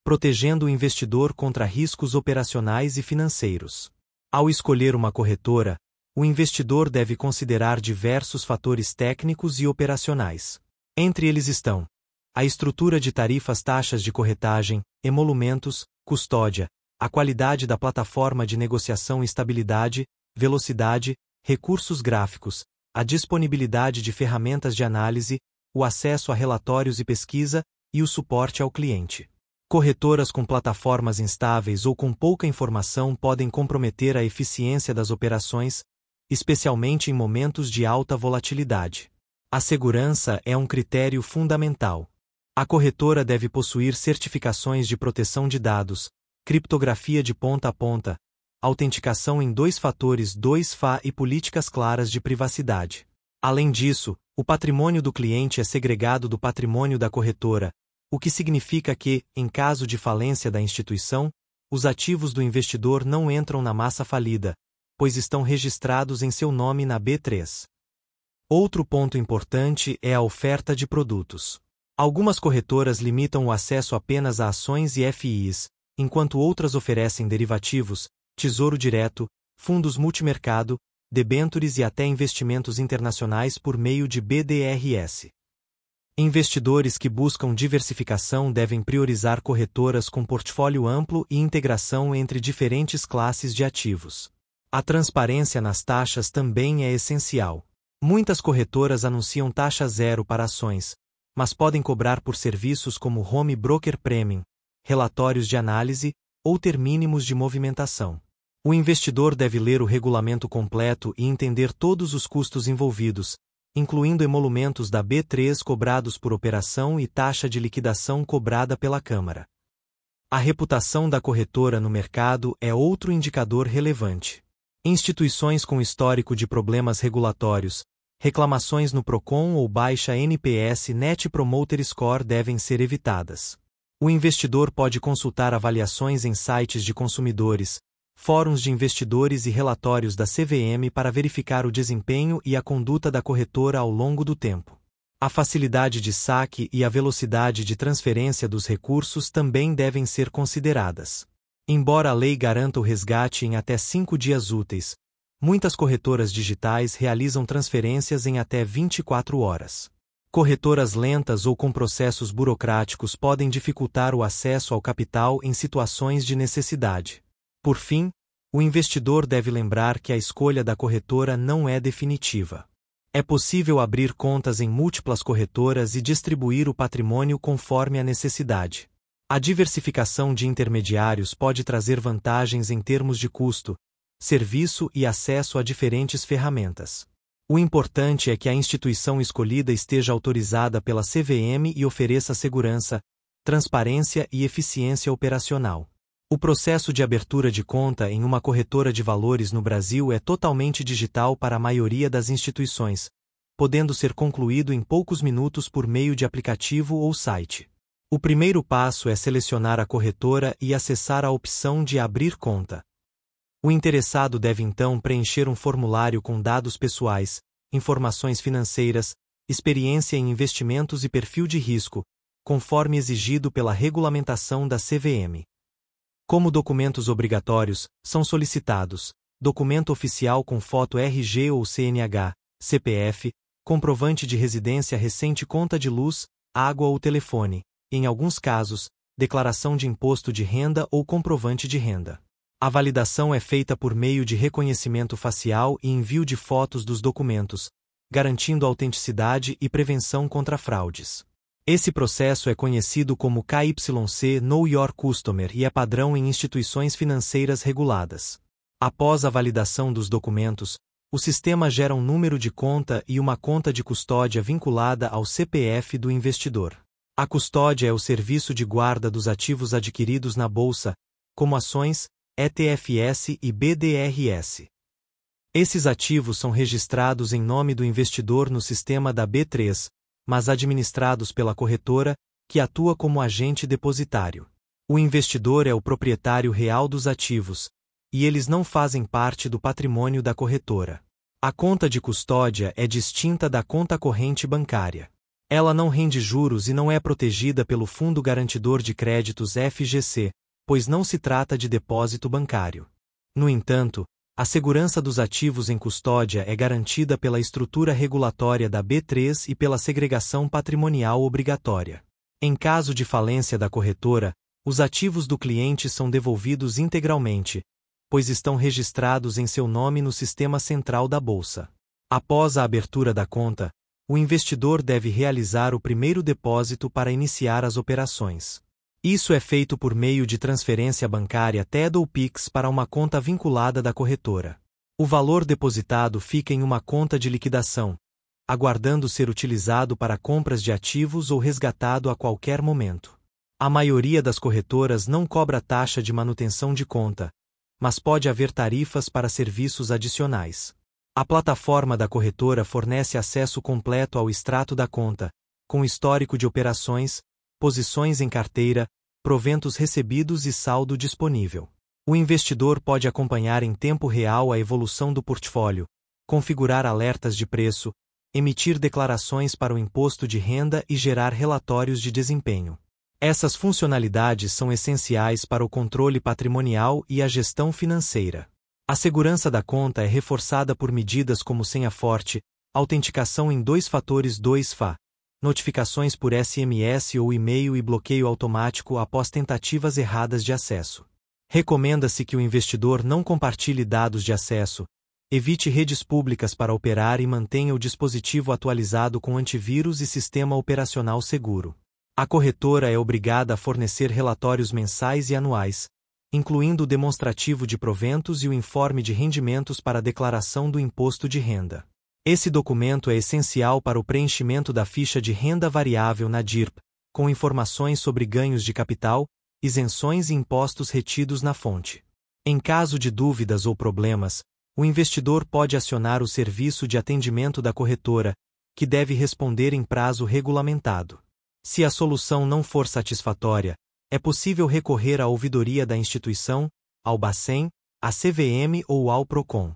protegendo o investidor contra riscos operacionais e financeiros. Ao escolher uma corretora, o investidor deve considerar diversos fatores técnicos e operacionais. Entre eles estão a estrutura de tarifas, taxas de corretagem, emolumentos, custódia, a qualidade da plataforma de negociação e estabilidade, velocidade, recursos gráficos, a disponibilidade de ferramentas de análise, o acesso a relatórios e pesquisa, e o suporte ao cliente. Corretoras com plataformas instáveis ou com pouca informação podem comprometer a eficiência das operações, especialmente em momentos de alta volatilidade. A segurança é um critério fundamental. A corretora deve possuir certificações de proteção de dados, criptografia de ponta a ponta, autenticação em 2 fatores 2FA e políticas claras de privacidade. Além disso, o patrimônio do cliente é segregado do patrimônio da corretora, o que significa que, em caso de falência da instituição, os ativos do investidor não entram na massa falida, pois estão registrados em seu nome na B3. Outro ponto importante é a oferta de produtos. Algumas corretoras limitam o acesso apenas a ações e FIs, enquanto outras oferecem derivativos, tesouro direto, fundos multimercado, debêntures e até investimentos internacionais por meio de BDRs. Investidores que buscam diversificação devem priorizar corretoras com portfólio amplo e integração entre diferentes classes de ativos. A transparência nas taxas também é essencial. Muitas corretoras anunciam taxa zero para ações, mas podem cobrar por serviços como Home Broker Premium, relatórios de análise ou ter mínimos de movimentação. O investidor deve ler o regulamento completo e entender todos os custos envolvidos, incluindo emolumentos da B3 cobrados por operação e taxa de liquidação cobrada pela Câmara. A reputação da corretora no mercado é outro indicador relevante. Instituições com histórico de problemas regulatórios, reclamações no PROCON ou baixa NPS Net Promoter Score devem ser evitadas. O investidor pode consultar avaliações em sites de consumidores, fóruns de investidores e relatórios da CVM para verificar o desempenho e a conduta da corretora ao longo do tempo. A facilidade de saque e a velocidade de transferência dos recursos também devem ser consideradas. Embora a lei garanta o resgate em até 5 dias úteis, muitas corretoras digitais realizam transferências em até 24 horas. Corretoras lentas ou com processos burocráticos podem dificultar o acesso ao capital em situações de necessidade. Por fim, o investidor deve lembrar que a escolha da corretora não é definitiva. É possível abrir contas em múltiplas corretoras e distribuir o patrimônio conforme a necessidade. A diversificação de intermediários pode trazer vantagens em termos de custo, serviço e acesso a diferentes ferramentas. O importante é que a instituição escolhida esteja autorizada pela CVM e ofereça segurança, transparência e eficiência operacional. O processo de abertura de conta em uma corretora de valores no Brasil é totalmente digital para a maioria das instituições, podendo ser concluído em poucos minutos por meio de aplicativo ou site. O primeiro passo é selecionar a corretora e acessar a opção de abrir conta. O interessado deve então preencher um formulário com dados pessoais, informações financeiras, experiência em investimentos e perfil de risco, conforme exigido pela regulamentação da CVM. Como documentos obrigatórios, são solicitados: documento oficial com foto RG ou CNH, CPF, comprovante de residência recente, conta de luz, água ou telefone, e, em alguns casos, declaração de imposto de renda ou comprovante de renda. A validação é feita por meio de reconhecimento facial e envio de fotos dos documentos, garantindo autenticidade e prevenção contra fraudes. Esse processo é conhecido como KYC Know Your Customer e é padrão em instituições financeiras reguladas. Após a validação dos documentos, o sistema gera um número de conta e uma conta de custódia vinculada ao CPF do investidor. A custódia é o serviço de guarda dos ativos adquiridos na bolsa, como ações, ETFs e BDRs. Esses ativos são registrados em nome do investidor no sistema da B3, mas administrados pela corretora, que atua como agente depositário. O investidor é o proprietário real dos ativos, e eles não fazem parte do patrimônio da corretora. A conta de custódia é distinta da conta corrente bancária. Ela não rende juros e não é protegida pelo Fundo Garantidor de Créditos FGC, pois não se trata de depósito bancário. No entanto, a segurança dos ativos em custódia é garantida pela estrutura regulatória da B3 e pela segregação patrimonial obrigatória. Em caso de falência da corretora, os ativos do cliente são devolvidos integralmente, pois estão registrados em seu nome no sistema central da bolsa. Após a abertura da conta, o investidor deve realizar o primeiro depósito para iniciar as operações. Isso é feito por meio de transferência bancária TED ou Pix para uma conta vinculada da corretora. O valor depositado fica em uma conta de liquidação, aguardando ser utilizado para compras de ativos ou resgatado a qualquer momento. A maioria das corretoras não cobra taxa de manutenção de conta, mas pode haver tarifas para serviços adicionais. A plataforma da corretora fornece acesso completo ao extrato da conta, com histórico de operações, posições em carteira, proventos recebidos e saldo disponível. O investidor pode acompanhar em tempo real a evolução do portfólio, configurar alertas de preço, emitir declarações para o imposto de renda e gerar relatórios de desempenho. Essas funcionalidades são essenciais para o controle patrimonial e a gestão financeira. A segurança da conta é reforçada por medidas como senha forte, autenticação em 2 fatores 2FA, notificações por SMS ou e-mail e bloqueio automático após tentativas erradas de acesso. Recomenda-se que o investidor não compartilhe dados de acesso, evite redes públicas para operar e mantenha o dispositivo atualizado com antivírus e sistema operacional seguro. A corretora é obrigada a fornecer relatórios mensais e anuais, incluindo o demonstrativo de proventos e o informe de rendimentos para a declaração do imposto de renda. Esse documento é essencial para o preenchimento da ficha de renda variável na DIRP, com informações sobre ganhos de capital, isenções e impostos retidos na fonte. Em caso de dúvidas ou problemas, o investidor pode acionar o serviço de atendimento da corretora, que deve responder em prazo regulamentado. Se a solução não for satisfatória, é possível recorrer à ouvidoria da instituição, ao Bacen, à CVM ou ao Procon.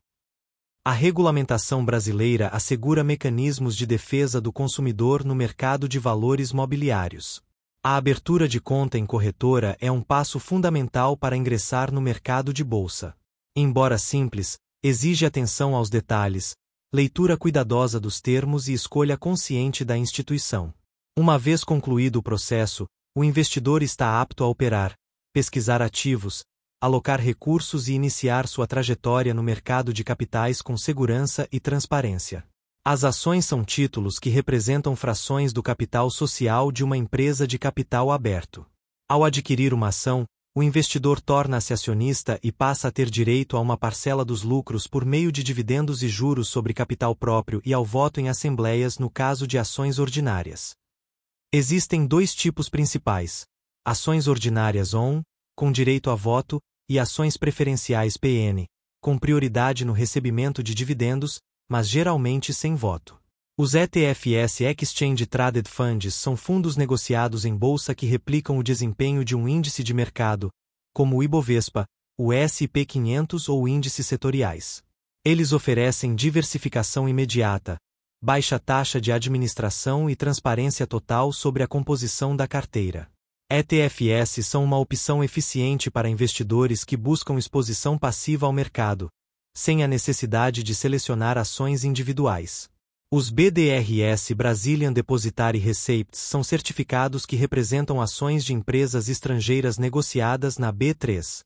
A regulamentação brasileira assegura mecanismos de defesa do consumidor no mercado de valores mobiliários. A abertura de conta em corretora é um passo fundamental para ingressar no mercado de bolsa. Embora simples, exige atenção aos detalhes, leitura cuidadosa dos termos e escolha consciente da instituição. Uma vez concluído o processo, o investidor está apto a operar, pesquisar ativos, alocar recursos e iniciar sua trajetória no mercado de capitais com segurança e transparência. As ações são títulos que representam frações do capital social de uma empresa de capital aberto. Ao adquirir uma ação, o investidor torna-se acionista e passa a ter direito a uma parcela dos lucros por meio de dividendos e juros sobre capital próprio e ao voto em assembleias no caso de ações ordinárias. Existem dois tipos principais: ações ordinárias ON, com direito a voto, e ações preferenciais PN, com prioridade no recebimento de dividendos, mas geralmente sem voto. Os ETFs Exchange Traded Funds são fundos negociados em bolsa que replicam o desempenho de um índice de mercado, como o Ibovespa, o S&P 500 ou índices setoriais. Eles oferecem diversificação imediata, baixa taxa de administração e transparência total sobre a composição da carteira. ETFs são uma opção eficiente para investidores que buscam exposição passiva ao mercado, sem a necessidade de selecionar ações individuais. Os BDRs Brazilian Depositary Receipts são certificados que representam ações de empresas estrangeiras negociadas na B3.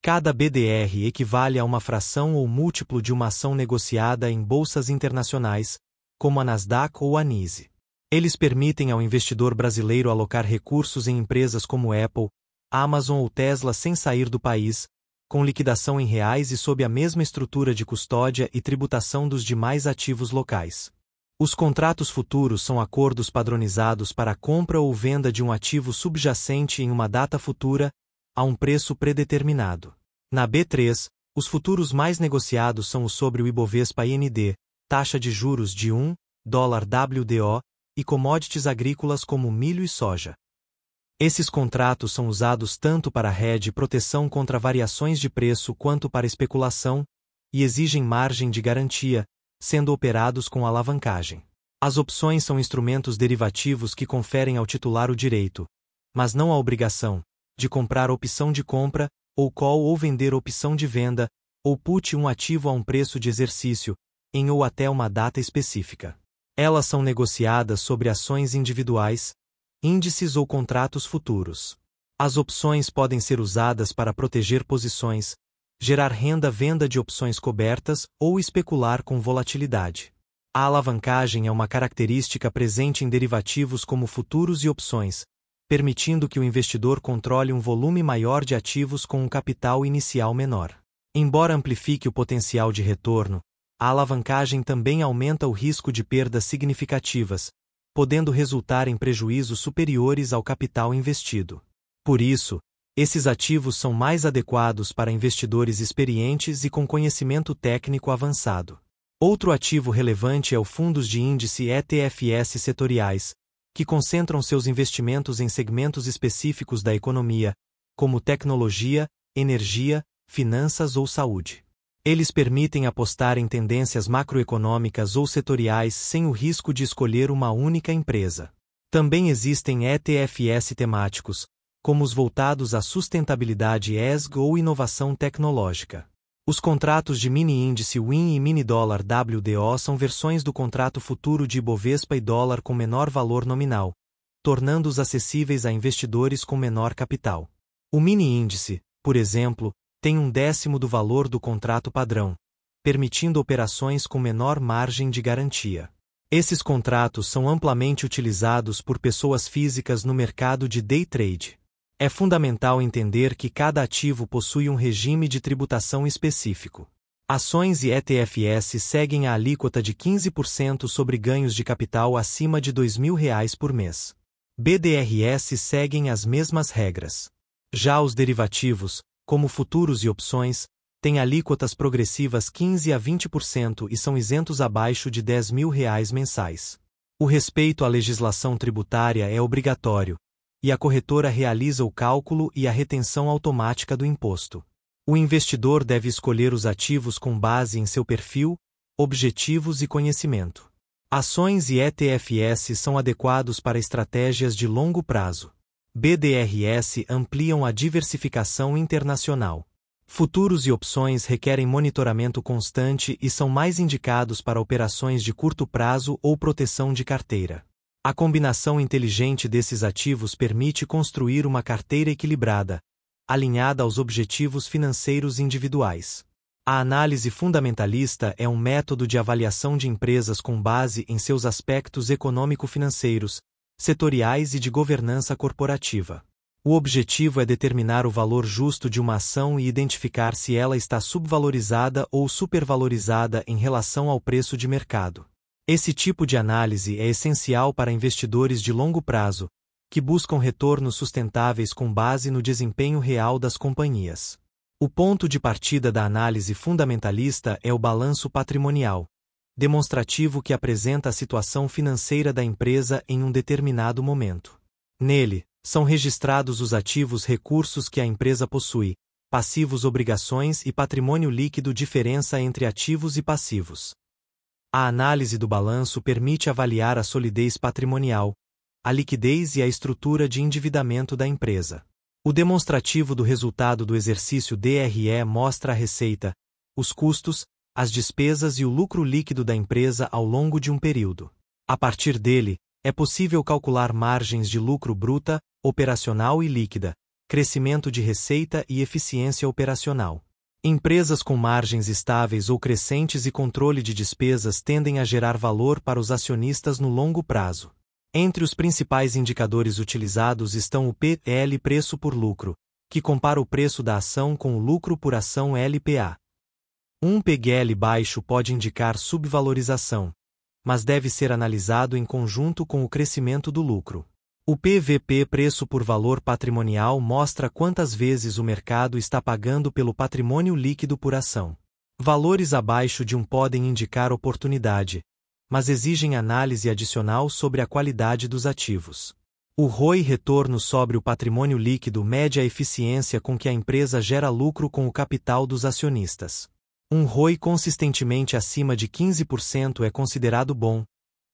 Cada BDR equivale a uma fração ou múltiplo de uma ação negociada em bolsas internacionais, como a Nasdaq ou a NYSE. Eles permitem ao investidor brasileiro alocar recursos em empresas como Apple, Amazon ou Tesla sem sair do país, com liquidação em reais e sob a mesma estrutura de custódia e tributação dos demais ativos locais. Os contratos futuros são acordos padronizados para a compra ou venda de um ativo subjacente em uma data futura, a um preço predeterminado. Na B3, os futuros mais negociados são os sobre o Ibovespa IND, taxa de juros de $1 WDO, e commodities agrícolas como milho e soja. Esses contratos são usados tanto para hedge e proteção contra variações de preço quanto para especulação, e exigem margem de garantia, sendo operados com alavancagem. As opções são instrumentos derivativos que conferem ao titular o direito, mas não a obrigação, de comprar opção de compra, ou call ou vender opção de venda, ou put um ativo a um preço de exercício, em ou até uma data específica. Elas são negociadas sobre ações individuais, índices ou contratos futuros. As opções podem ser usadas para proteger posições, gerar renda-venda de opções cobertas ou especular com volatilidade. A alavancagem é uma característica presente em derivativos como futuros e opções, permitindo que o investidor controle um volume maior de ativos com um capital inicial menor. Embora amplifique o potencial de retorno, a alavancagem também aumenta o risco de perdas significativas, podendo resultar em prejuízos superiores ao capital investido. Por isso, esses ativos são mais adequados para investidores experientes e com conhecimento técnico avançado. Outro ativo relevante é o fundos de índice ETFs setoriais, que concentram seus investimentos em segmentos específicos da economia, como tecnologia, energia, finanças ou saúde. Eles permitem apostar em tendências macroeconômicas ou setoriais sem o risco de escolher uma única empresa. Também existem ETFs temáticos, como os voltados à sustentabilidade ESG ou inovação tecnológica. Os contratos de mini-índice WIN e mini-dólar WDO são versões do contrato futuro de Ibovespa e dólar com menor valor nominal, tornando-os acessíveis a investidores com menor capital. O mini-índice, por exemplo, tem 1/10 do valor do contrato padrão, permitindo operações com menor margem de garantia. Esses contratos são amplamente utilizados por pessoas físicas no mercado de day trade. É fundamental entender que cada ativo possui um regime de tributação específico. Ações e ETFs seguem a alíquota de 15% sobre ganhos de capital acima de R$ 2.000 por mês. BDRs seguem as mesmas regras. Já os derivativos, como futuros e opções, têm alíquotas progressivas 15% a 20% e são isentos abaixo de R$ 10.000 mensais. O respeito à legislação tributária é obrigatório, e a corretora realiza o cálculo e a retenção automática do imposto. O investidor deve escolher os ativos com base em seu perfil, objetivos e conhecimento. Ações e ETFs são adequados para estratégias de longo prazo. BDRs ampliam a diversificação internacional. Futuros e opções requerem monitoramento constante e são mais indicados para operações de curto prazo ou proteção de carteira. A combinação inteligente desses ativos permite construir uma carteira equilibrada, alinhada aos objetivos financeiros individuais. A análise fundamentalista é um método de avaliação de empresas com base em seus aspectos econômico-financeiros, setoriais e de governança corporativa. O objetivo é determinar o valor justo de uma ação e identificar se ela está subvalorizada ou supervalorizada em relação ao preço de mercado. Esse tipo de análise é essencial para investidores de longo prazo, que buscam retornos sustentáveis com base no desempenho real das companhias. O ponto de partida da análise fundamentalista é o balanço patrimonial, demonstrativo que apresenta a situação financeira da empresa em um determinado momento. Nele, são registrados os ativos recursos que a empresa possui, passivos obrigações e patrimônio líquido diferença entre ativos e passivos. A análise do balanço permite avaliar a solidez patrimonial, a liquidez e a estrutura de endividamento da empresa. O demonstrativo do resultado do exercício DRE mostra a receita, os custos, as despesas e o lucro líquido da empresa ao longo de um período. A partir dele, é possível calcular margens de lucro bruta, operacional e líquida, crescimento de receita e eficiência operacional. Empresas com margens estáveis ou crescentes e controle de despesas tendem a gerar valor para os acionistas no longo prazo. Entre os principais indicadores utilizados estão o PL, preço por lucro, que compara o preço da ação com o lucro por ação LPA. Um PGL baixo pode indicar subvalorização, mas deve ser analisado em conjunto com o crescimento do lucro. O PVP, preço por valor patrimonial, mostra quantas vezes o mercado está pagando pelo patrimônio líquido por ação. Valores abaixo de 1 podem indicar oportunidade, mas exigem análise adicional sobre a qualidade dos ativos. O ROI, retorno sobre o patrimônio líquido, mede a eficiência com que a empresa gera lucro com o capital dos acionistas. Um ROI consistentemente acima de 15% é considerado bom,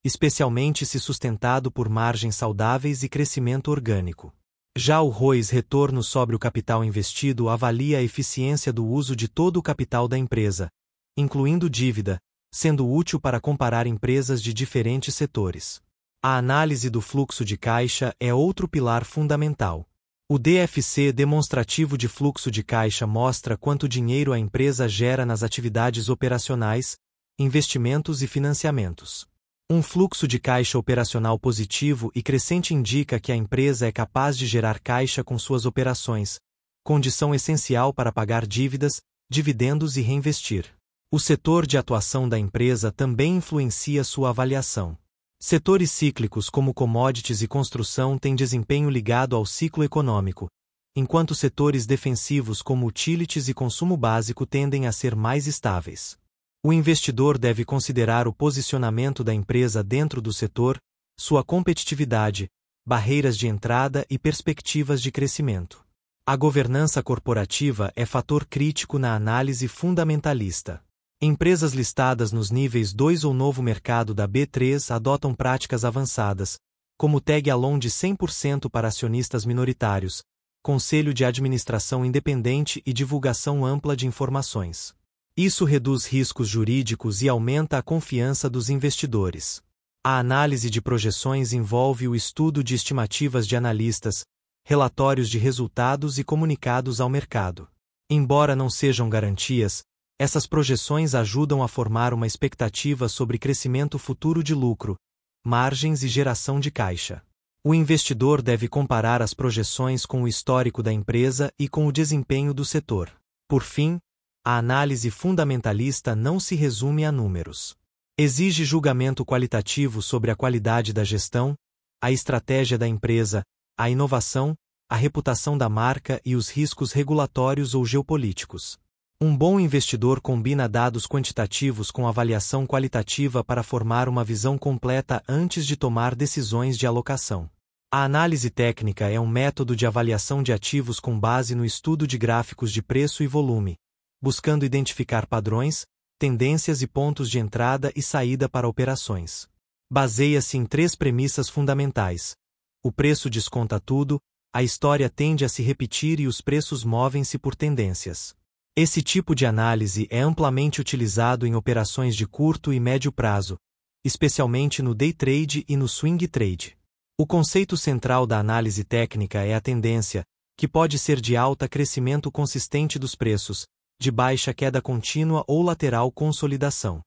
especialmente se sustentado por margens saudáveis e crescimento orgânico. Já o ROIs, retorno sobre o capital investido, avalia a eficiência do uso de todo o capital da empresa, incluindo dívida, sendo útil para comparar empresas de diferentes setores. A análise do fluxo de caixa é outro pilar fundamental. O DFC, demonstrativo de fluxo de caixa, mostra quanto dinheiro a empresa gera nas atividades operacionais, investimentos e financiamentos. Um fluxo de caixa operacional positivo e crescente indica que a empresa é capaz de gerar caixa com suas operações, condição essencial para pagar dívidas, dividendos e reinvestir. O setor de atuação da empresa também influencia sua avaliação. Setores cíclicos como commodities e construção têm desempenho ligado ao ciclo econômico, enquanto setores defensivos como utilities e consumo básico tendem a ser mais estáveis. O investidor deve considerar o posicionamento da empresa dentro do setor, sua competitividade, barreiras de entrada e perspectivas de crescimento. A governança corporativa é fator crítico na análise fundamentalista. Empresas listadas nos níveis 2 ou novo mercado da B3 adotam práticas avançadas, como tag-along de 100% para acionistas minoritários, conselho de administração independente e divulgação ampla de informações. Isso reduz riscos jurídicos e aumenta a confiança dos investidores. A análise de projeções envolve o estudo de estimativas de analistas, relatórios de resultados e comunicados ao mercado. Embora não sejam garantias, essas projeções ajudam a formar uma expectativa sobre crescimento futuro de lucro, margens e geração de caixa. O investidor deve comparar as projeções com o histórico da empresa e com o desempenho do setor. Por fim, a análise fundamentalista não se resume a números. Exige julgamento qualitativo sobre a qualidade da gestão, a estratégia da empresa, a inovação, a reputação da marca e os riscos regulatórios ou geopolíticos. Um bom investidor combina dados quantitativos com avaliação qualitativa para formar uma visão completa antes de tomar decisões de alocação. A análise técnica é um método de avaliação de ativos com base no estudo de gráficos de preço e volume, buscando identificar padrões, tendências e pontos de entrada e saída para operações. Baseia-se em 3 premissas fundamentais. O preço desconta tudo, a história tende a se repetir e os preços movem-se por tendências. Esse tipo de análise é amplamente utilizado em operações de curto e médio prazo, especialmente no day trade e no swing trade. O conceito central da análise técnica é a tendência, que pode ser de alta crescimento consistente dos preços, de baixa queda contínua ou lateral consolidação.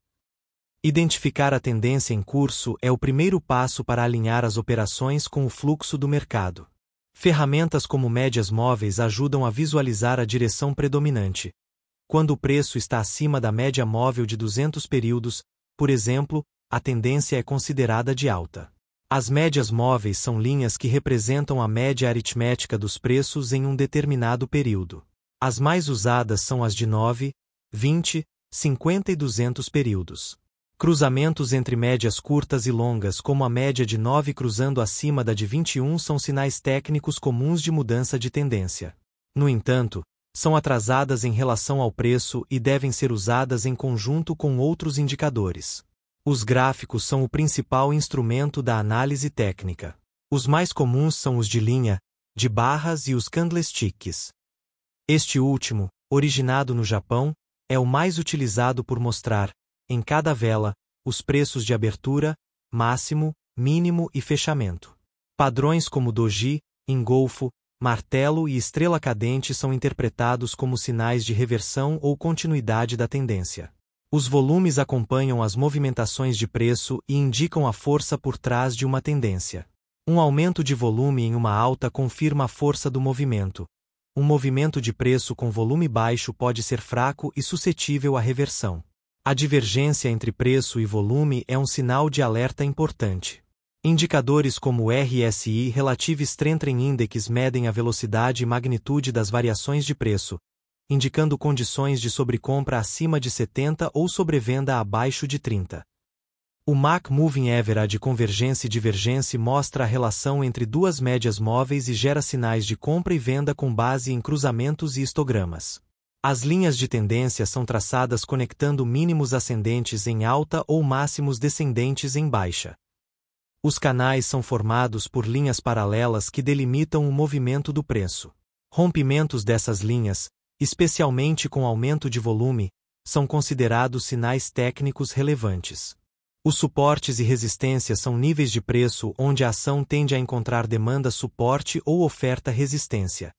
Identificar a tendência em curso é o primeiro passo para alinhar as operações com o fluxo do mercado. Ferramentas como médias móveis ajudam a visualizar a direção predominante. Quando o preço está acima da média móvel de 200 períodos, por exemplo, a tendência é considerada de alta. As médias móveis são linhas que representam a média aritmética dos preços em um determinado período. As mais usadas são as de 9, 20, 50 e 200 períodos. Cruzamentos entre médias curtas e longas, como a média de 9 cruzando acima da de 21, são sinais técnicos comuns de mudança de tendência. No entanto, são atrasadas em relação ao preço e devem ser usadas em conjunto com outros indicadores. Os gráficos são o principal instrumento da análise técnica. Os mais comuns são os de linha, de barras e os candlesticks. Este último, originado no Japão, é o mais utilizado por mostrar, em cada vela, os preços de abertura, máximo, mínimo e fechamento. Padrões como doji, engolfo, martelo e estrela cadente são interpretados como sinais de reversão ou continuidade da tendência. Os volumes acompanham as movimentações de preço e indicam a força por trás de uma tendência. Um aumento de volume em uma alta confirma a força do movimento. Um movimento de preço com volume baixo pode ser fraco e suscetível à reversão. A divergência entre preço e volume é um sinal de alerta importante. Indicadores como o RSI Relative Strength Index medem a velocidade e magnitude das variações de preço, indicando condições de sobrecompra acima de 70 ou sobrevenda abaixo de 30. O MAC Moving Average Convergence e Divergence mostra a relação entre duas médias móveis e gera sinais de compra e venda com base em cruzamentos e histogramas. As linhas de tendência são traçadas conectando mínimos ascendentes em alta ou máximos descendentes em baixa. Os canais são formados por linhas paralelas que delimitam o movimento do preço. Rompimentos dessas linhas, especialmente com aumento de volume, são considerados sinais técnicos relevantes. Os suportes e resistências são níveis de preço onde a ação tende a encontrar demanda suporte ou oferta resistência.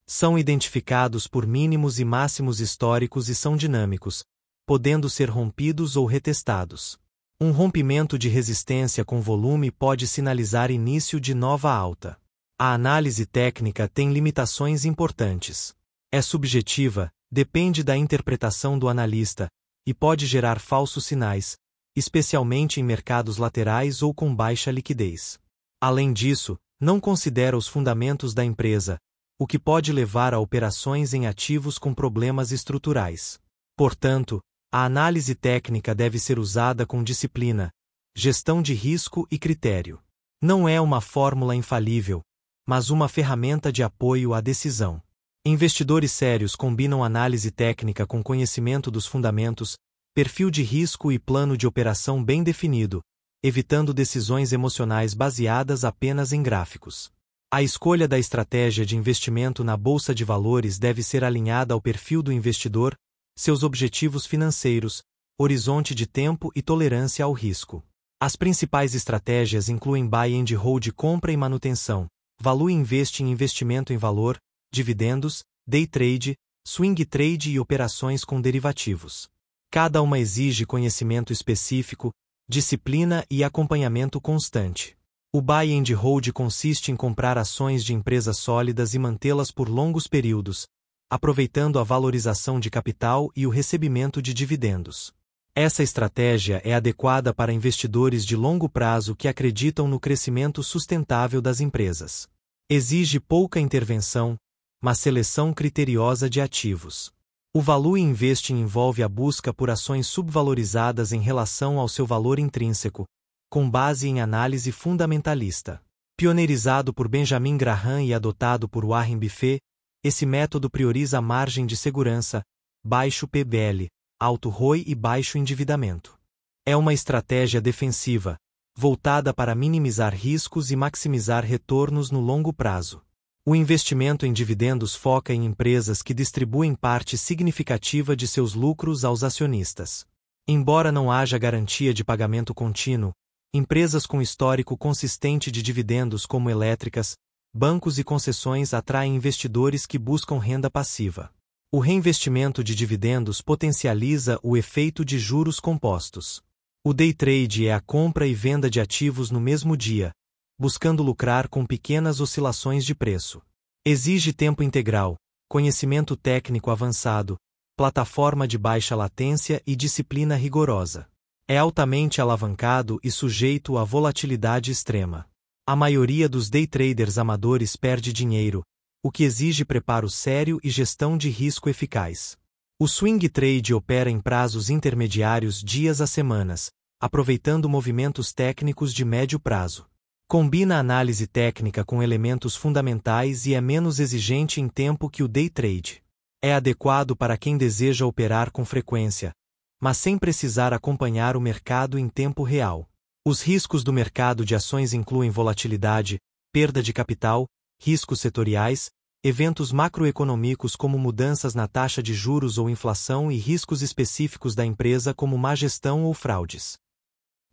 São identificados por mínimos e máximos históricos e são dinâmicos, podendo ser rompidos ou retestados. Um rompimento de resistência com volume pode sinalizar início de nova alta. A análise técnica tem limitações importantes. É subjetiva, depende da interpretação do analista, e pode gerar falsos sinais, especialmente em mercados laterais ou com baixa liquidez. Além disso, não considera os fundamentos da empresa, o que pode levar a operações em ativos com problemas estruturais. Portanto, a análise técnica deve ser usada com disciplina, gestão de risco e critério. Não é uma fórmula infalível, mas uma ferramenta de apoio à decisão. Investidores sérios combinam análise técnica com conhecimento dos fundamentos, perfil de risco e plano de operação bem definido, evitando decisões emocionais baseadas apenas em gráficos. A escolha da estratégia de investimento na bolsa de valores deve ser alinhada ao perfil do investidor, seus objetivos financeiros, horizonte de tempo e tolerância ao risco. As principais estratégias incluem Buy and Hold compra e manutenção, Value Invest em investimento em valor, dividendos, Day Trade, Swing Trade e operações com derivativos. Cada uma exige conhecimento específico, disciplina e acompanhamento constante. O Buy and Hold consiste em comprar ações de empresas sólidas e mantê-las por longos períodos, aproveitando a valorização de capital e o recebimento de dividendos. Essa estratégia é adequada para investidores de longo prazo que acreditam no crescimento sustentável das empresas. Exige pouca intervenção, mas seleção criteriosa de ativos. O Value Investing envolve a busca por ações subvalorizadas em relação ao seu valor intrínseco, com base em análise fundamentalista. Pioneirizado por Benjamin Graham e adotado por Warren Buffett, esse método prioriza a margem de segurança, baixo PBL, alto ROI e baixo endividamento. É uma estratégia defensiva, voltada para minimizar riscos e maximizar retornos no longo prazo. O investimento em dividendos foca em empresas que distribuem parte significativa de seus lucros aos acionistas. Embora não haja garantia de pagamento contínuo, empresas com histórico consistente de dividendos como elétricas, bancos e concessões atraem investidores que buscam renda passiva. O reinvestimento de dividendos potencializa o efeito de juros compostos. O day trade é a compra e venda de ativos no mesmo dia, buscando lucrar com pequenas oscilações de preço. Exige tempo integral, conhecimento técnico avançado, plataforma de baixa latência e disciplina rigorosa. É altamente alavancado e sujeito à volatilidade extrema. A maioria dos day traders amadores perde dinheiro, o que exige preparo sério e gestão de risco eficaz. O swing trade opera em prazos intermediários dias a semanas, aproveitando movimentos técnicos de médio prazo. Combina análise técnica com elementos fundamentais e é menos exigente em tempo que o day trade. É adequado para quem deseja operar com frequência, mas sem precisar acompanhar o mercado em tempo real. Os riscos do mercado de ações incluem volatilidade, perda de capital, riscos setoriais, eventos macroeconômicos como mudanças na taxa de juros ou inflação e riscos específicos da empresa como má gestão ou fraudes.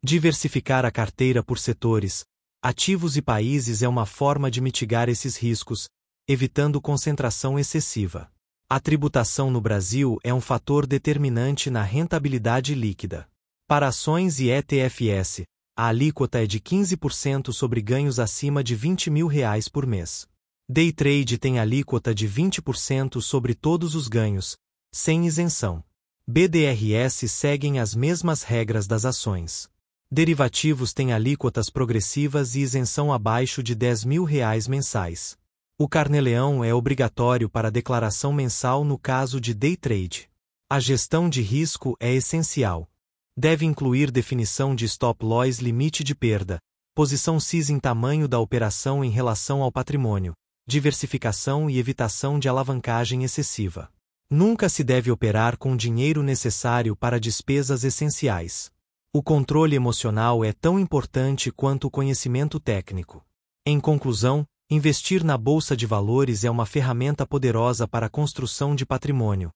Diversificar a carteira por setores, ativos e países é uma forma de mitigar esses riscos, evitando concentração excessiva. A tributação no Brasil é um fator determinante na rentabilidade líquida. Para ações e ETFs, a alíquota é de 15% sobre ganhos acima de R$20 mil por mês. Day trade tem alíquota de 20% sobre todos os ganhos, sem isenção. BDRs seguem as mesmas regras das ações. Derivativos têm alíquotas progressivas e isenção abaixo de R$10 mil mensais. O carnê-leão é obrigatório para declaração mensal no caso de day trade. A gestão de risco é essencial. Deve incluir definição de stop loss, limite de perda, posição size em tamanho da operação em relação ao patrimônio, diversificação e evitação de alavancagem excessiva. Nunca se deve operar com dinheiro necessário para despesas essenciais. O controle emocional é tão importante quanto o conhecimento técnico. Em conclusão, investir na bolsa de valores é uma ferramenta poderosa para a construção de patrimônio,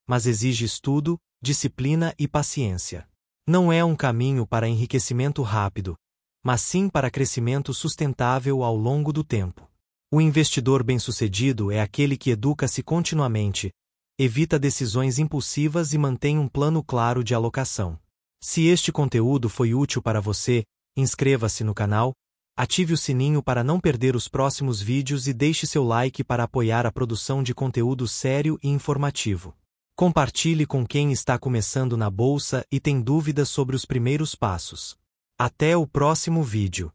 mas exige estudo, disciplina e paciência. Não é um caminho para enriquecimento rápido, mas sim para crescimento sustentável ao longo do tempo. O investidor bem-sucedido é aquele que educa-se continuamente, evita decisões impulsivas e mantém um plano claro de alocação. Se este conteúdo foi útil para você, inscreva-se no canal, ative o sininho para não perder os próximos vídeos e deixe seu like para apoiar a produção de conteúdo sério e informativo. Compartilhe com quem está começando na bolsa e tem dúvidas sobre os primeiros passos. Até o próximo vídeo.